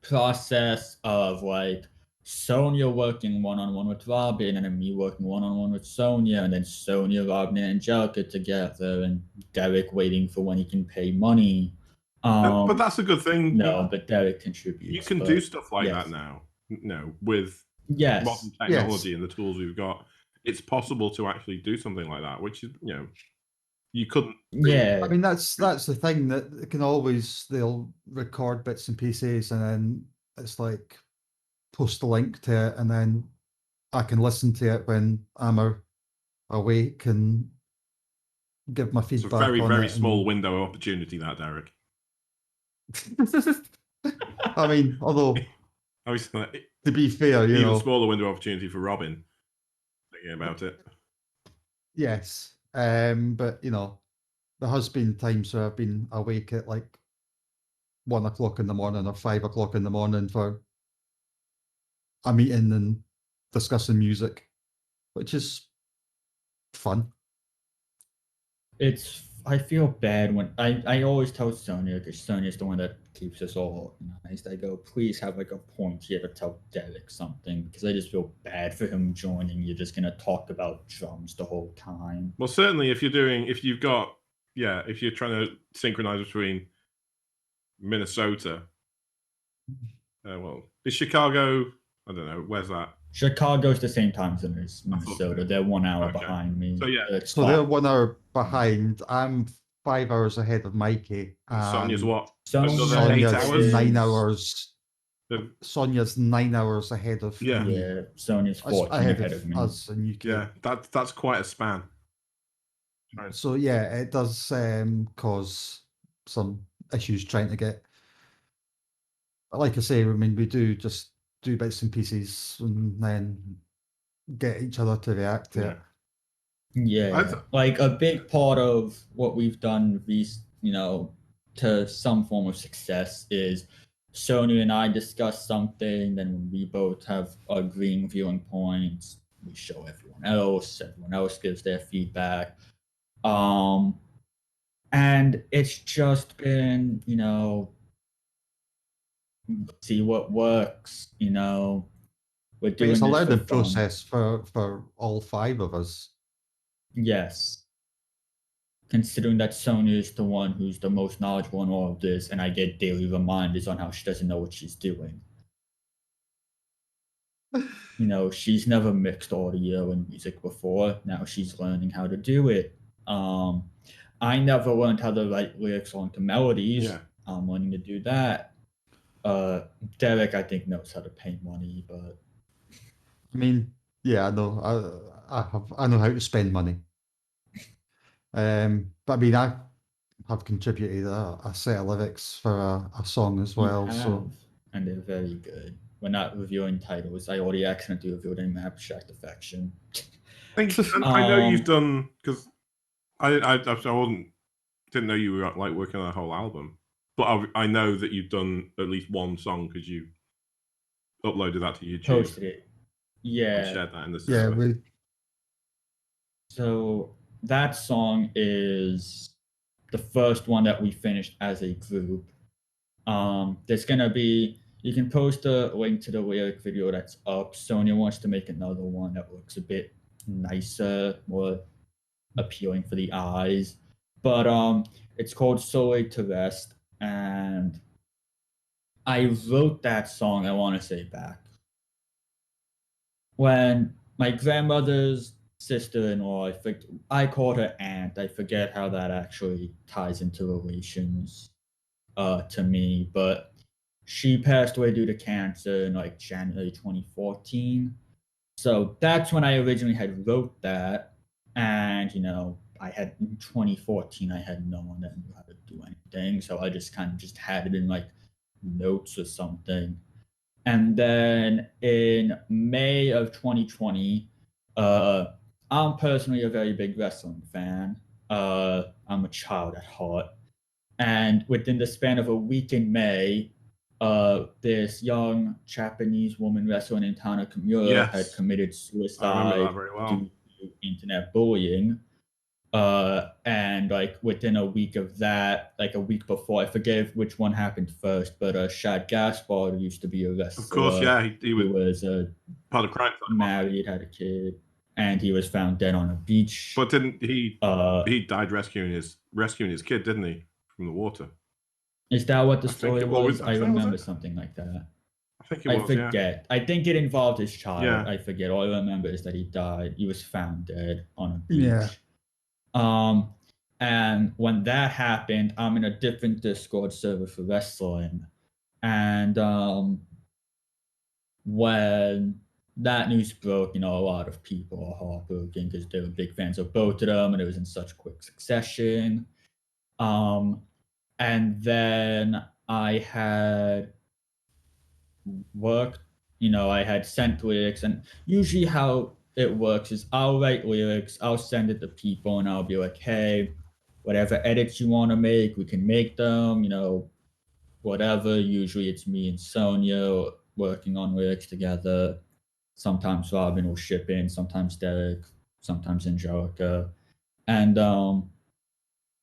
process of like Sonia working one-on-one with Robin and then me working one-on-one with Sonia and then Sonia, Robin, and Angelica together and Derek waiting for when he can pay money. But that's a good thing. No, but Derek contributes. You can do stuff like that now. With modern technology and the tools we've got, it's possible to actually do something like that, which is you couldn't. Yeah, I mean that's the thing that they'll record bits and pieces and then it's like post a link to it and then I can listen to it when I'm awake and give my feedback. It's a very, on very it small window of opportunity, that, Derek. I mean, although to be fair, even smaller window of opportunity for Robin thinking about it. Yes, but there has been times where I've been awake at like 1 o'clock in the morning or 5 o'clock in the morning for a meeting and discussing music, which is fun. I feel bad when I always tell Sonia, because Sonia's the one that keeps us all organized. I go, please have like a point here to tell Derek something, because I just feel bad for him joining. You're just gonna talk about drums the whole time. Well, certainly if you're trying to synchronize between Minnesota, is Chicago? I don't know. Where's that? Chicago's the same time zone as Minnesota. They're 1 hour behind me. So they're 1 hour behind. I'm 5 hours ahead of Mikey. Sonia's what? Sonia's 8 hours? 9 hours. Sonia's 9 hours ahead of me. Yeah, Sonia's 14 ahead of me. Us in UK. Yeah, that's quite a span. So yeah, it does cause some issues trying to get. Like I say, I mean, we do just do bits and pieces and then get each other to react to it. Yeah, like a big part of what we've done, to some form of success is Sonia and I discuss something, then when we both have agreeing viewing points, we show everyone else gives their feedback. And it's just been, see what works, we're doing It's a this learning for fun. process for all 5 of us. Yes. Considering that Sonia is the one who's the most knowledgeable in all of this, and I get daily reminders on how she doesn't know what she's doing. She's never mixed audio and music before. Now she's learning how to do it. I never learned how to write lyrics onto melodies. Yeah. I'm learning to do that. Derek, I think, knows how to pay money, but I mean, yeah, I know. I know how to spend money. But I mean, I have contributed a set of lyrics for a song as well. And they're very good. We're not reviewing titles. I already accidentally reviewed an abstract affection. I know you've done, because I didn't know you were like working on a whole album, but I know that you've done at least one song because you uploaded that to YouTube. Posted it. Yeah. And shared that in the server. Yeah. So that song is the first one that we finished as a group. There's gonna be, you can post a link to the lyric video that's up. Sonia wants to make another one that looks a bit nicer, more appealing for the eyes. But it's called So Late to Rest, and I wrote that song, I want to say back when my grandmother's sister-in-law, I called her aunt. I forget how that actually ties into relations to me, but she passed away due to cancer in like January 2014. So that's when I originally had wrote that, and I had in 2014 I had no one that knew how to do anything, so I just kind of just had it in like notes or something. And then in May of 2020, uh, I'm personally a very big wrestling fan. I'm a child at heart. And within the span of a week in May, this young Japanese woman wrestler named Tana Kimura had Yes, committed I remember that suicide very well. due to internet bullying. And like within a week of that, like a week before, I forget which one happened first, but Shad Gaspard, who used to be a wrestler, Of course, yeah, he was who was part of crime. married, had a kid, and he was found dead on a beach. But didn't he? Uh, He died rescuing his kid, didn't he, from the water? is that what the I think story it was. was? I Was remember it? something like that. I think it I was. Yeah. forget. I think it involved his child. Yeah. I forget. All I remember is that he died. He was found dead on a beach. Yeah. And when that happened, I'm in a different Discord server for wrestling. And when that news broke, a lot of people are heartbroken because they were big fans of both of them and it was in such quick succession. And then I had worked, I had sent lyrics, and usually how it works is I'll write lyrics, I'll send it to people, and I'll be like, hey, whatever edits you want to make, we can make them, whatever. Usually it's me and Sonia working on lyrics together. Sometimes Robin will ship in, sometimes Derek, sometimes Angelica. And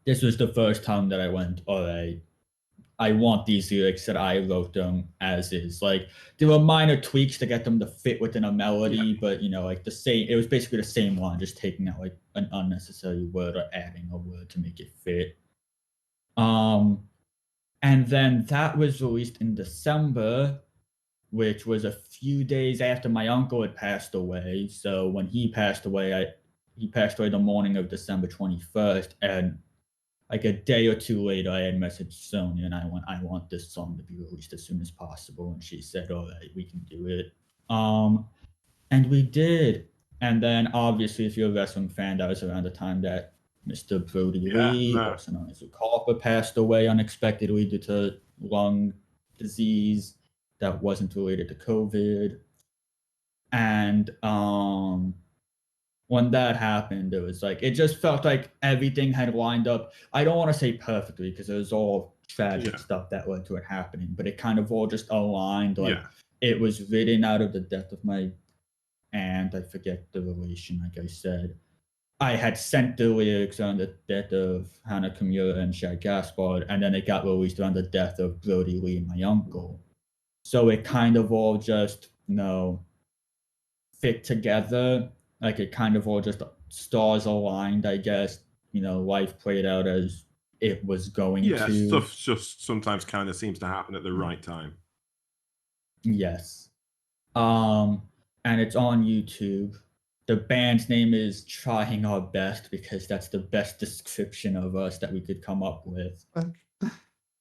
this was the first time that I went, all right, I want these lyrics that I wrote them as is. Like there were minor tweaks to get them to fit within a melody, but like the same. It was basically the same line, just taking out like an unnecessary word or adding a word to make it fit. And then that was released in December, which was a few days after my uncle had passed away. So when he passed away, he passed away the morning of December 21st, and like a day or two later, I had messaged Sonia and I want this song to be released as soon as possible. And she said, all right, we can do it. And we did. And then obviously, if you're a wrestling fan, that was around the time that Mr. Brody Lee, also known as Ukalpa, passed away unexpectedly due to lung disease that wasn't related to COVID. And when that happened, it was like it just felt like everything had lined up. I don't want to say perfectly because it was all tragic stuff that led to it happening, but it kind of all just aligned. Like it was written out of the death of my aunt. I forget the relation, like I said. I had sent the lyrics on the death of Hannah Kimura and Shad Gaspard, and then it got released on the death of Brody Lee and my uncle. So it kind of all just, fit together. Like it kind of all just stars aligned, I guess. Life played out as it was going to. Yeah, stuff just sometimes kind of seems to happen at the right time. Yes. And it's on YouTube. The band's name is Trying Our Best because that's the best description of us that we could come up with.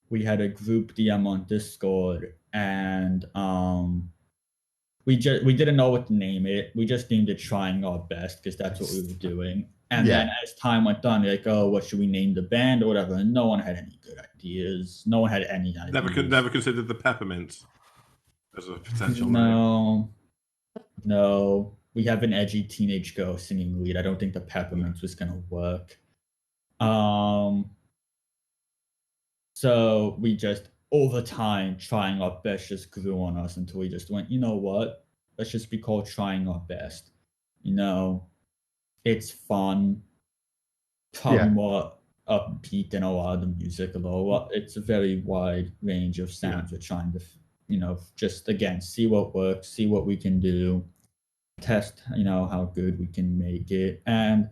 We had a group DM on Discord, and we didn't know what to name it. We just named it Trying Our Best because that's what we were doing. And then as time went on, like, oh, what should we name the band or whatever? And no one had any good ideas. No one had any ideas. Never considered the Peppermints as a potential name. No. We have an edgy teenage girl singing lead. I don't think the Peppermints was gonna work. So we just over time Trying Our Best just grew on us until we just went, you know what? Let's just be called Trying Our Best. It's fun. Probably more upbeat than a lot of the music, although it's a very wide range of sounds. We're trying to, just again see what works, see what we can do, test, how good we can make it. And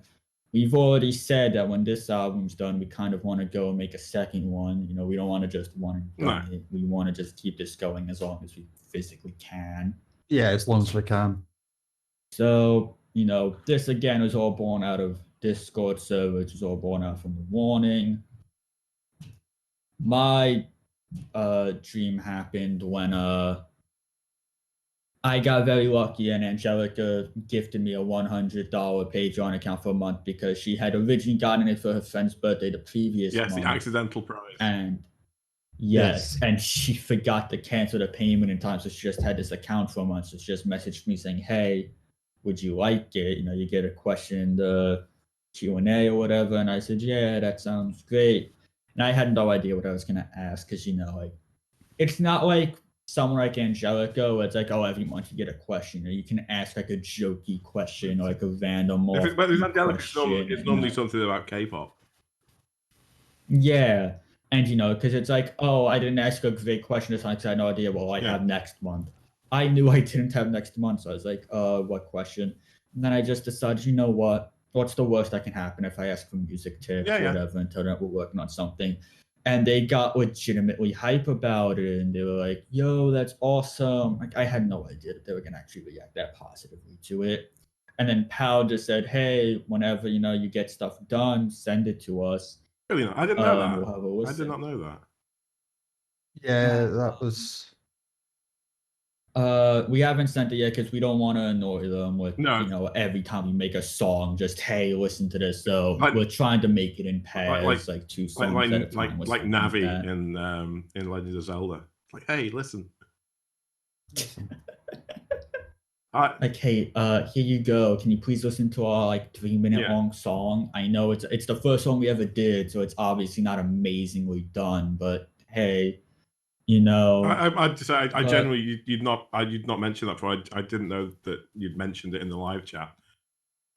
we've already said that when this album's done, we kind of want to go and make a second one. We don't want to just one and done it. We want to just keep this going as long as we physically can. Yeah, as long as we can. So, this again was all born out of Discord server, which was all born out from the warning. My dream happened when I got very lucky and Angelica gifted me a $100 Patreon account for a month because she had originally gotten it for her friend's birthday the previous Yes, month. the accidental prize. And yes, and she forgot to cancel the payment in time, so she just had this account for a month. So she just messaged me saying, "Hey, would you like it? You get a question in the Q&A or whatever." And I said, "Yeah, that sounds great." And I had no idea what I was gonna ask because like it's not like someone like Angelica where it's like, oh, every month you get a question, or you can ask like a jokey question or like a random But with Angelica, question. it's normally something about K-pop. Yeah. And because it's like, oh, I didn't ask a great question this time because I had no idea what I have next month. I knew I didn't have next month, so I was like, what question? And then I just decided, you know what? What's the worst that can happen if I ask for music tips or whatever and tell them we're working on something? And they got legitimately hype about it, and they were like, yo, that's awesome. Like, I had no idea that they were gonna actually react that positively to it. And then Pal just said, hey, whenever you get stuff done, send it to us. Really not. I didn't know that. We'll have a listen. I did not know that. Yeah, that was. We haven't sent it yet because we don't want to annoy them with every time we make a song, just hey, listen to this. So we're trying to make it in pairs, like 2 songs at a time. Like Navi in Legend of Zelda. Like, hey, listen. Like, hey, here you go. Can you please listen to our like 3-minute long song? I know it's the first song we ever did, so it's obviously not amazingly done, but hey. I'd say I generally you'd not mention that before. I didn't know that you'd mentioned it in the live chat,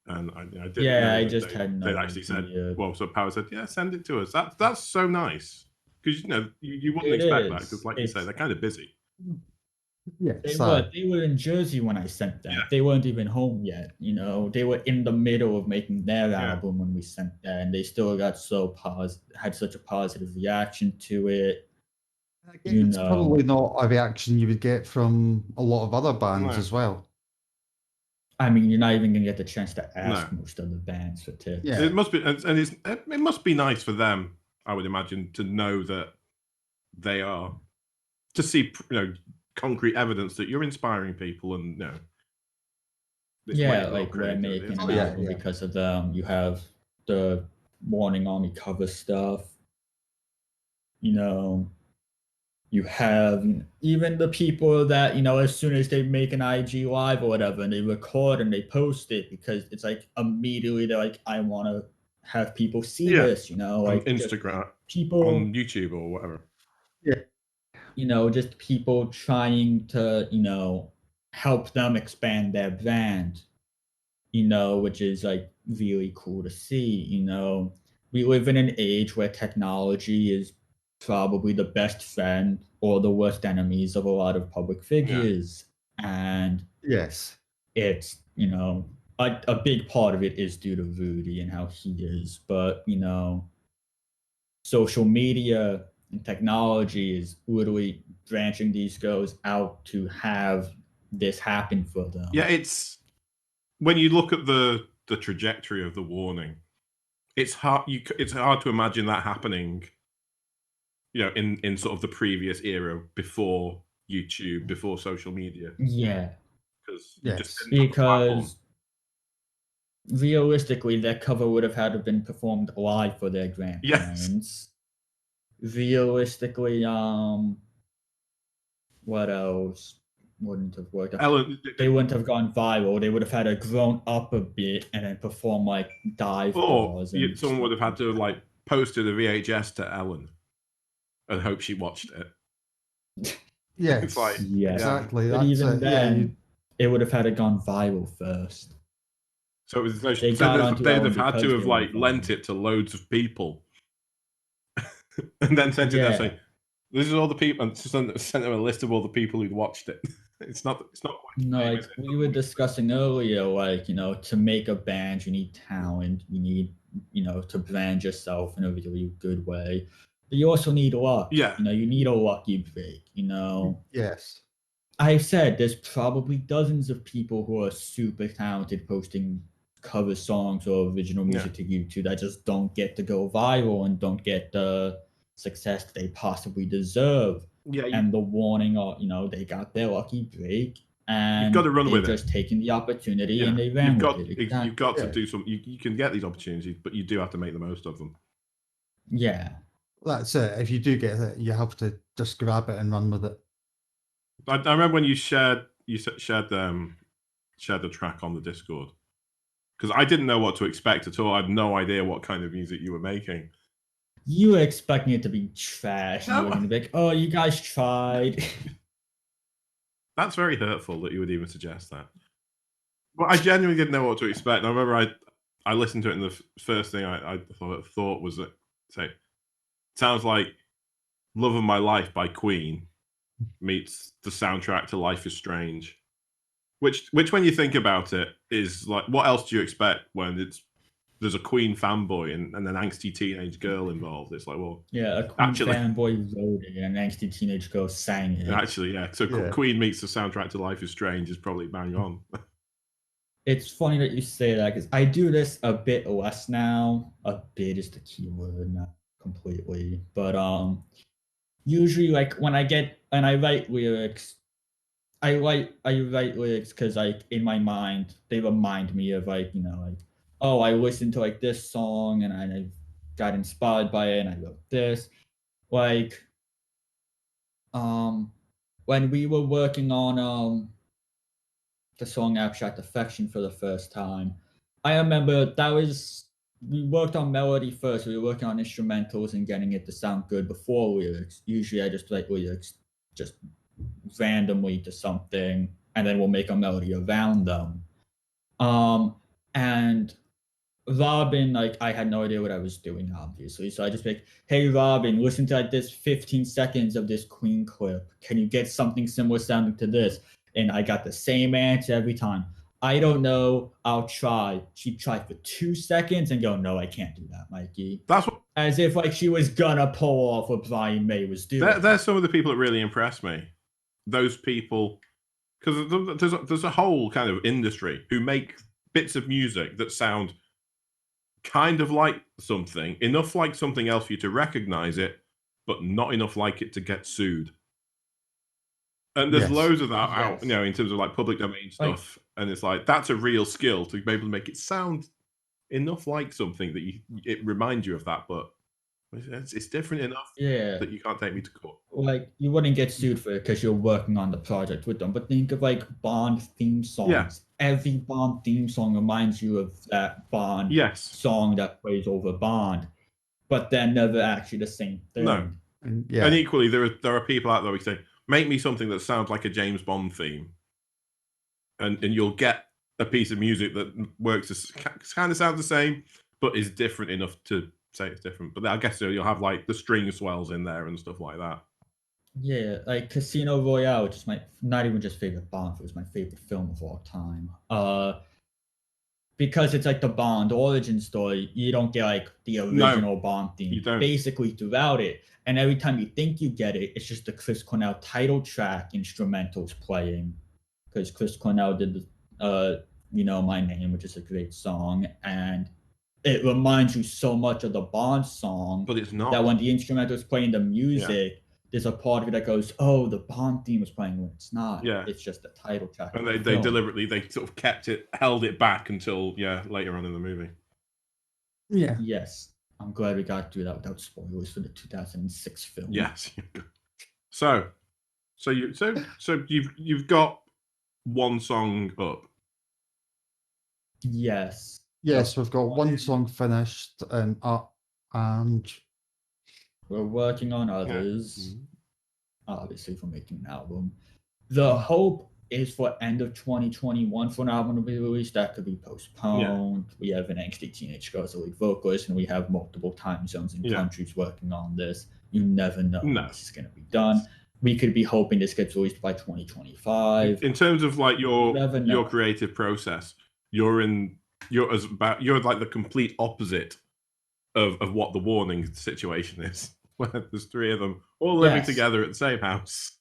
and I didn't. Yeah, I just had no. They actually said, well, so Power said, yeah, send it to us. That's so nice because you wouldn't expect that because, like you say, they're kind of busy. Yeah, they were in Jersey when I sent that. Yeah. They weren't even home yet. They were in the middle of making their album when we sent that, and they still got had such a positive reaction to it. It's probably not a reaction you would get from a lot of other bands as well. I mean, you're not even going to get the chance to ask most of the bands for tips. Yeah. It must be, and it must be nice for them, I would imagine, to know that they are, to see concrete evidence that you're inspiring people, and like we're making an album because of them. You have the Warning Army cover stuff. You have even the people that, as soon as they make an IG live or whatever and they record and they post it because it's like immediately they're like, I want to have people see this, like on Instagram, people on YouTube or whatever. Yeah. Just people trying to, help them expand their brand, which is like really cool to see. We live in an age where technology is probably the best friend or the worst enemies of a lot of public figures. And yes, it's a big part of it is due to Rudy and how he is, but social media and technology is literally branching these girls out to have this happen for them. Yeah, it's when you look at the trajectory of the Warning, it's hard to imagine that happening in sort of the previous era before YouTube, before social media. Yeah. Because realistically, their cover would have had to been performed live for their grandparents. Yes. Realistically, what else wouldn't have worked? They wouldn't have gone viral. They would have had to grown up a bit and then perform like dive bars. Or someone would have had to like posted a VHS to Ellen and hope she watched it. Yes, it's like, exactly. But even then, it would have had to gone viral first. So it was they'd have had to have like lent it to loads of people, and then sent it there saying, "This is all the people," and sent them a list of all the people who'd watched it. It's not quite. No, like we were discussing earlier, like to make a band, you need talent. You need to brand yourself in a really good way. But you also need luck. Yeah. You need a lucky break. Yes. I've said there's probably dozens of people who are super talented posting cover songs or original music to YouTube that just don't get to go viral and don't get the success that they possibly deserve. Yeah, And the warning, or they got their lucky break, and you've got to run with they've just taken the opportunity and they ran with it. Exactly. You've got to do some. You can get these opportunities, but you do have to make the most of them. Yeah, that's it. If you do get it, you have to just grab it and run with it. I remember when you shared the track on the Discord, because I didn't know what to expect at all. I had no idea what kind of music you were making. you were expecting it to be trash. And you were going to be like, "Oh, you guys tried." That's very hurtful that you would even suggest that. But I genuinely didn't know what to expect. I remember I listened to it, and the first thing I thought was that, say, sounds like "Love of My Life" by Queen meets the soundtrack to Life is Strange. Which when you think about it, is like, what else do you expect when there's a Queen fanboy and an angsty teenage girl involved? It's like, well, yeah, a Queen fanboy wrote it and an angsty teenage girl sang it. Actually, yeah. So Queen meets the soundtrack to Life is Strange is probably bang on. It's funny that you say that, because I do this a bit less now. A bit is the key word, not completely. But usually, like, when I write lyrics, I write lyrics because, like, in my mind they remind me of, like, oh, I listened to, like, this song and I got inspired by it and I wrote this. Like, when we were working on the song Abstract Affection for the first time, I remember we worked on melody first. We were working on instrumentals and getting it to sound good before lyrics. Usually I just write lyrics just randomly to something, and then we'll make a melody around them. And Robin, like, I had no idea what I was doing, obviously. So I just like, "Hey Robin, listen to, like, this 15 seconds of this Queen clip. Can you get something similar sounding to this?" And I got the same answer every time. "I don't know, I'll try." She'd try for 2 seconds and go, "No, I can't do that, Mikey." That's what, as if, like, she was gonna pull off what Brian May was doing. They're some of the people that really impress me. Those people, because there's a whole kind of industry who make bits of music that sound kind of like something, enough like something else for you to recognize it, but not enough like it to get sued. And there's loads of that out, in terms of, like, public domain stuff. And it's like, that's a real skill to be able to make it sound enough like something that it reminds you of that, but it's different enough that you can't take me to court. Like, you wouldn't get sued for it because you're working on the project with them. But think of, like, Bond theme songs. Yeah. Every Bond theme song reminds you of that Bond song that plays over Bond, but they're never actually the same thing. No. Yeah. And equally, there are people out there who say, make me something that sounds like a James Bond theme, and you'll get a piece of music that works kind of sounds the same, but is different enough to say it's different. But I guess you'll have, like, the string swells in there and stuff like that. Yeah, like Casino Royale, which is my not even just favorite Bond, it was my favorite film of all time. Because it's like the Bond origin story, you don't get, like, the original Bond theme basically throughout it. And every time you think you get it, it's just the Chris Cornell title track instrumentals playing. Because Chris Cornell did You Know My Name, which is a great song, and it reminds you so much of the Bond song, but it's not, that when the instrumental is playing the music, there's a part of it that goes, "Oh, the Bond theme is playing," when it's not. Yeah, it's just the title track. And they deliberately sort of held it back until later on in the movie. Yeah. Yes, I'm glad we got through that without spoilers for the 2006 film. Yes. So you've got one song up. Yes. Yes, we've got one song finished and we're working on others. Obviously, for making an album. The hope is for end of 2021 for an album to be released. That could be postponed. We have an angsty teenage girl as a lead vocalist, and we have multiple time zones and countries working on this. You never know when this is going to be done. We could be hoping this gets released by 2025. In terms of, like, your creative process, you're like the complete opposite of what the Warning situation is, where there's three of them all living together at the same house.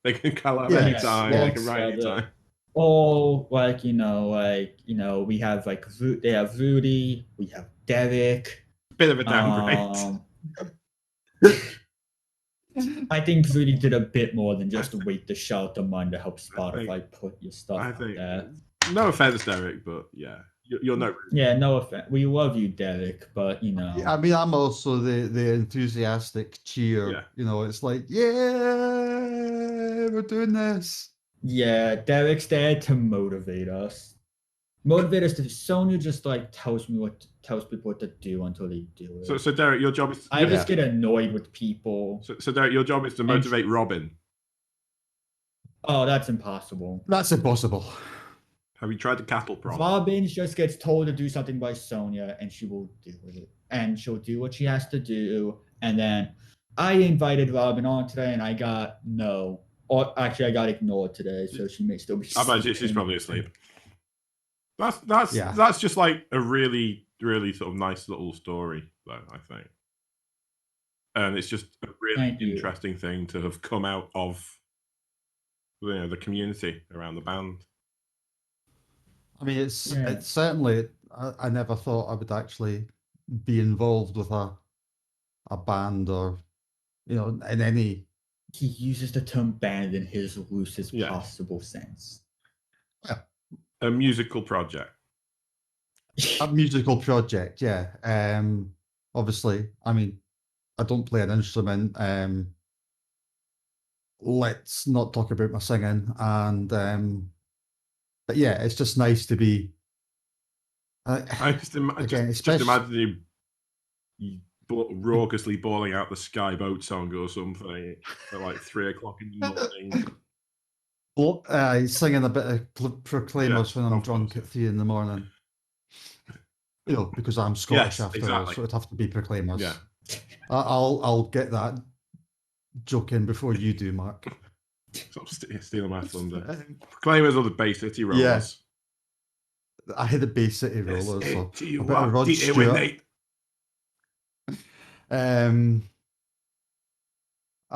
They can call up Yeah, anytime. yeah. They can write anytime. Or we have they have Rudy, we have Derek. Bit of a downgrade. I think Rudy did a bit more than just wait to shout the money to help Spotify put your stuff out there. No offense, Derek, but yeah, you're no. Yeah, no offense. We love you, Derek, but you know. I mean, I'm also the enthusiastic cheer. Yeah. You know, it's like, yeah, we're doing this. Yeah, Derek's there to motivate us. Motivate us to. Sonya just tells people what to do until they do it. So Derek, your job is. I just get annoyed with people. So Derek, your job is to motivate Robin. Oh, that's impossible. That's impossible. Have you tried the cattle prod? Robin just gets told to do something by Sonya, and she will do it. And she'll do what she has to do. And then I invited Robin on today, and I got no. Or actually, I got ignored today, so she may still be. I bet she's probably asleep. That's just like a really, really sort of nice little story, though, I think. And it's just a really interesting thing to have come out of, the community around the band. I mean, it's certainly. I never thought I would actually be involved with a band or, in any. He uses the term band in his loosest possible sense. A musical project. A musical project, yeah. Obviously, I mean, I don't play an instrument. Let's not talk about my singing. And but yeah, it's just nice to be. I just imagine you raucously bawling out the Sky Boat song or something at like 3:00 in the morning. Singing a bit of Proclaimers when I'm drunk at 3 a.m. Because I'm Scottish after all, so it'd have to be Proclaimers. Yeah, I'll get that joke in before you do, Mark. Stop stealing my thunder. Proclaimers or the Bay City Rollers? Yeah. I had the Bay City Rollers. So a bit of Rod Stewart. I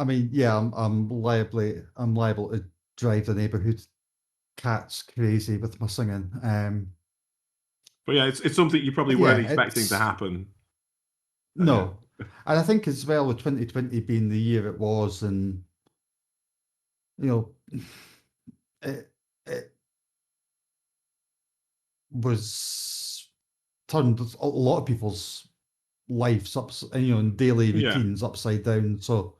mean, yeah, I'm liable to drive the neighbourhood cats crazy with my singing. But yeah, it's something you probably weren't expecting to happen. No, and I think as well with 2020 being the year it was, and it was turned a lot of people's lives and daily routines upside down. So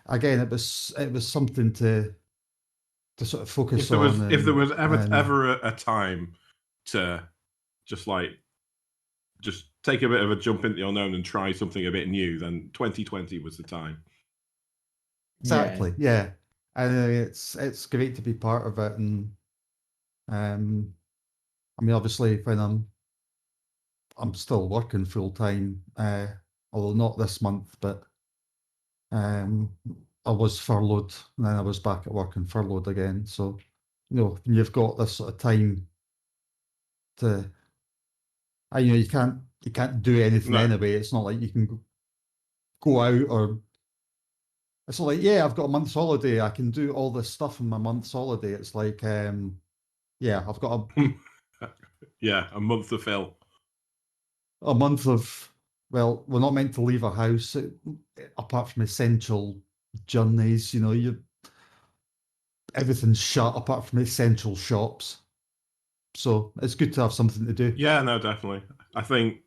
again, it was something to sort of focus on. If there was ever a time to just take a bit of a jump into the unknown and try something a bit new, then 2020 was the time. Exactly, yeah. And it's great to be part of it, and I mean, obviously, when I'm still working full time, although not this month, but I was furloughed, and then I was back at work and furloughed again. So, when you've got this sort of time to, you can't do anything anyway. It's not like you can go out, or it's not like, I've got a month's holiday. I can do all this stuff in my month's holiday. It's like, I've got a month to fill. A month of, well, we're not meant to leave our house apart from essential journeys. Everything's shut apart from essential shops. So it's good to have something to do. Yeah, no, definitely. I think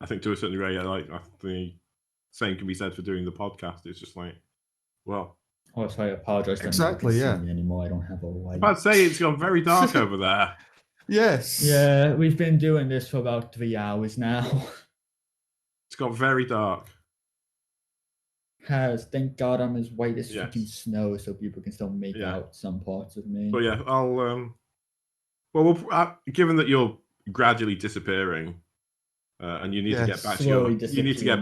to a certain degree, the same can be said for doing the podcast. It's just like, well. Oh, sorry, I apologize. Exactly, yeah. Anymore, I don't have a light. I'd say it's gone very dark over there. Yes. Yeah, we've been doing this for about 3 hours now. It's got very dark. Thank God I'm as white as fucking snow, so people can still make out some parts of me. But yeah, I'll given that you're gradually disappearing, and you need to get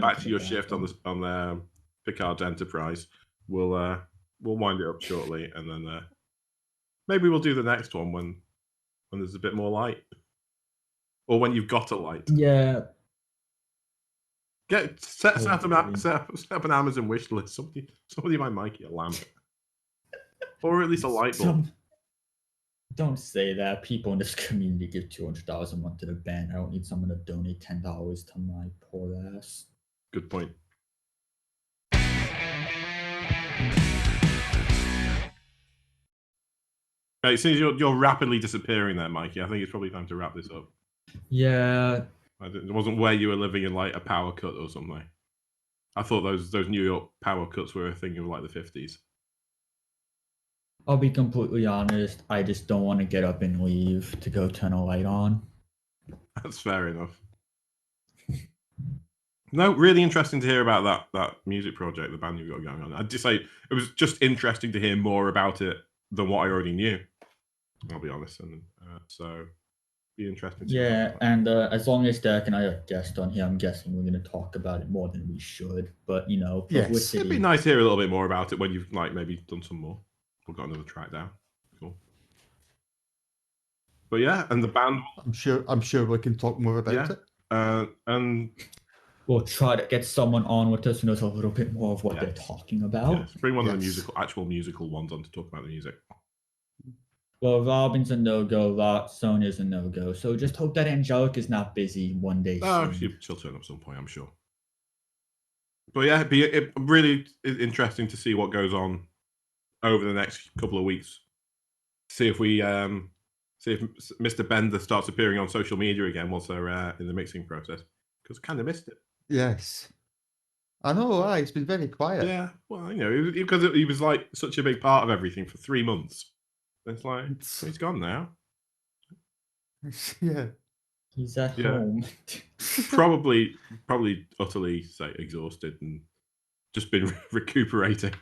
back to your shift on the Picard's Enterprise, we'll wind it up shortly, and then maybe we'll do the next one when there's a bit more light, or when you've got a light. Yeah. Set up an Amazon wish list. Somebody buy Mikey a lamp. Or at least a light bulb. Don't say that. People in this community give $200 a month to the band. I don't need someone to donate $10 to my poor ass. Good point. Right, it seems you're rapidly disappearing there, Mikey. I think it's probably time to wrap this up. Yeah. It wasn't where you were living in like a power cut or something. I thought those New York power cuts were a thing of like the 50s. I'll be completely honest. I just don't want to get up and leave to go turn a light on. That's fair enough. No, really interesting to hear about that music project, the band you've got going on. I'd just say it was just interesting to hear more about it than what I already knew. I'll be honest, and so be interesting. Yeah, and as long as Derek and I are guests on here, I'm guessing we're going to talk about it more than we should. But you know, Yes. It'd be nice to hear a little bit more about it when you've like maybe done some more or got another track down. Cool. But yeah, and the band. I'm sure we can talk more about it. And we'll try to get someone on with us who knows a little bit more of what they're talking about. Yes. Bring one of the actual musical ones on to talk about the music. Well, Robin's a no-go, Sonia's a no-go. So just hope that Angelica's not busy one day soon. She'll turn up some point, I'm sure. But yeah, it'd be really interesting to see what goes on over the next couple of weeks. See if Mr. Bender starts appearing on social media again once they're in the mixing process. Because I kind of missed it. Yes. I know, it's been very quiet. Yeah, well, you know, because he was like such a big part of everything for 3 months. It's like, he's gone now. Yeah. He's at home. probably utterly exhausted and just been recuperating.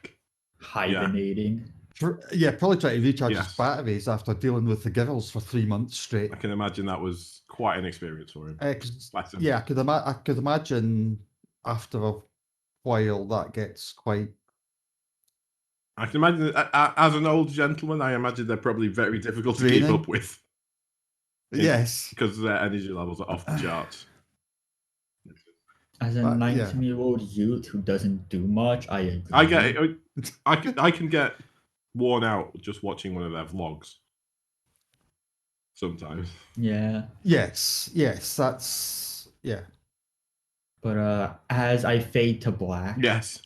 Hibernating. Probably trying to recharge his batteries after dealing with the girls for 3 months straight. I can imagine that was quite an experience for him. I could imagine after a while that gets quite. I can imagine as an old gentleman, I imagine they're probably very difficult to keep up with. Yes, because their energy levels are off the charts. As a 19-year-old youth who doesn't do much, I agree. I get it. I can get worn out just watching one of their vlogs. Sometimes. Yeah. Yes. That's But as I fade to black. Yes.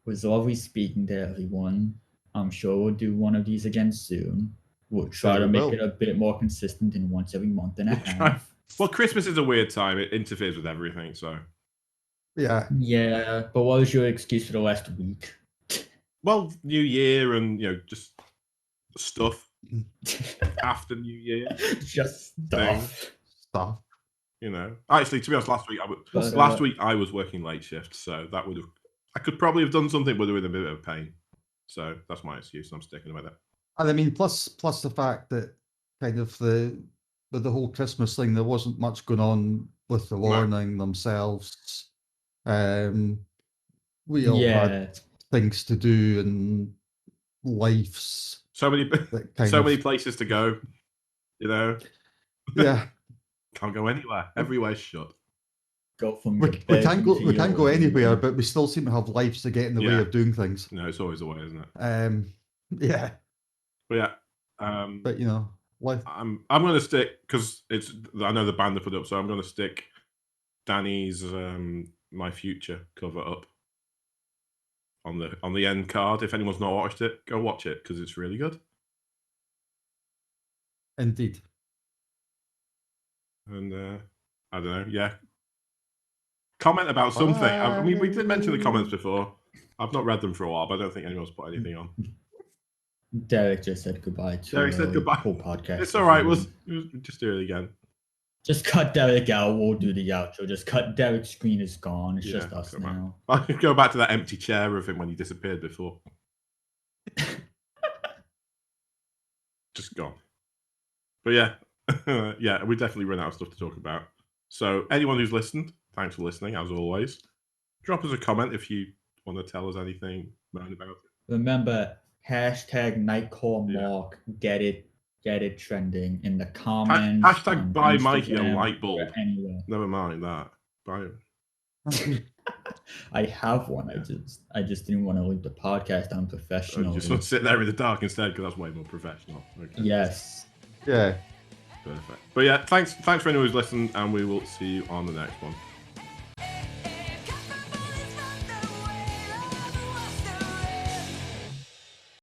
Was lovely speaking to everyone. I'm sure we'll do one of these again soon. We'll try to make it a bit more consistent than once every month and a half. Well, Christmas is a weird time. It interferes with everything, so. Yeah. Yeah, but what was your excuse for the last week? Well, New Year and, just stuff after New Year. Just stuff. Actually, to be honest, last week I was working late shifts, so that would have. I could probably have done something, but with a bit of pain. So that's my excuse. I'm sticking with it. And I mean, plus the fact that kind of with the whole Christmas thing, there wasn't much going on with the warning themselves. We all had things to do and lives. So many places to go. Yeah. Can't go anywhere. Everywhere's shut. We can't go anywhere, but we still seem to have lives to get in the way of doing things. No, it's always the way, isn't it? Yeah. But yeah. But life. I'm going to stick because I know the band they put up, so I'm going to stick Dany's My Future cover up on the end card. If anyone's not watched it, go watch it because it's really good. Indeed. And I don't know. Yeah. Comment about something. I mean, we did mention the comments before. I've not read them for a while, but I don't think anyone's put anything on. Derek just said goodbye to Derek said goodbye. Whole podcast. It's all right. We'll just do it again. Just cut Derek out. We'll do the outro. Just cut Derek's screen is gone. It's just us now. I could go back to that empty chair of him when he disappeared before. Just gone. But yeah. Yeah, we definitely run out of stuff to talk about. So anyone who's listened, thanks for listening, as always. Drop us a comment if you want to tell us anything about it. Remember, #NightCallMark. Get it trending in the comments. # buy Mikey a light bulb. Anywhere. Never mind that. Buy I have one. I just didn't want to leave the podcast unprofessional. Just want to sit there in the dark instead because that's way more professional. Okay. Yes. Yeah. Perfect. But yeah, thanks for anyone who's listened, and we will see you on the next one.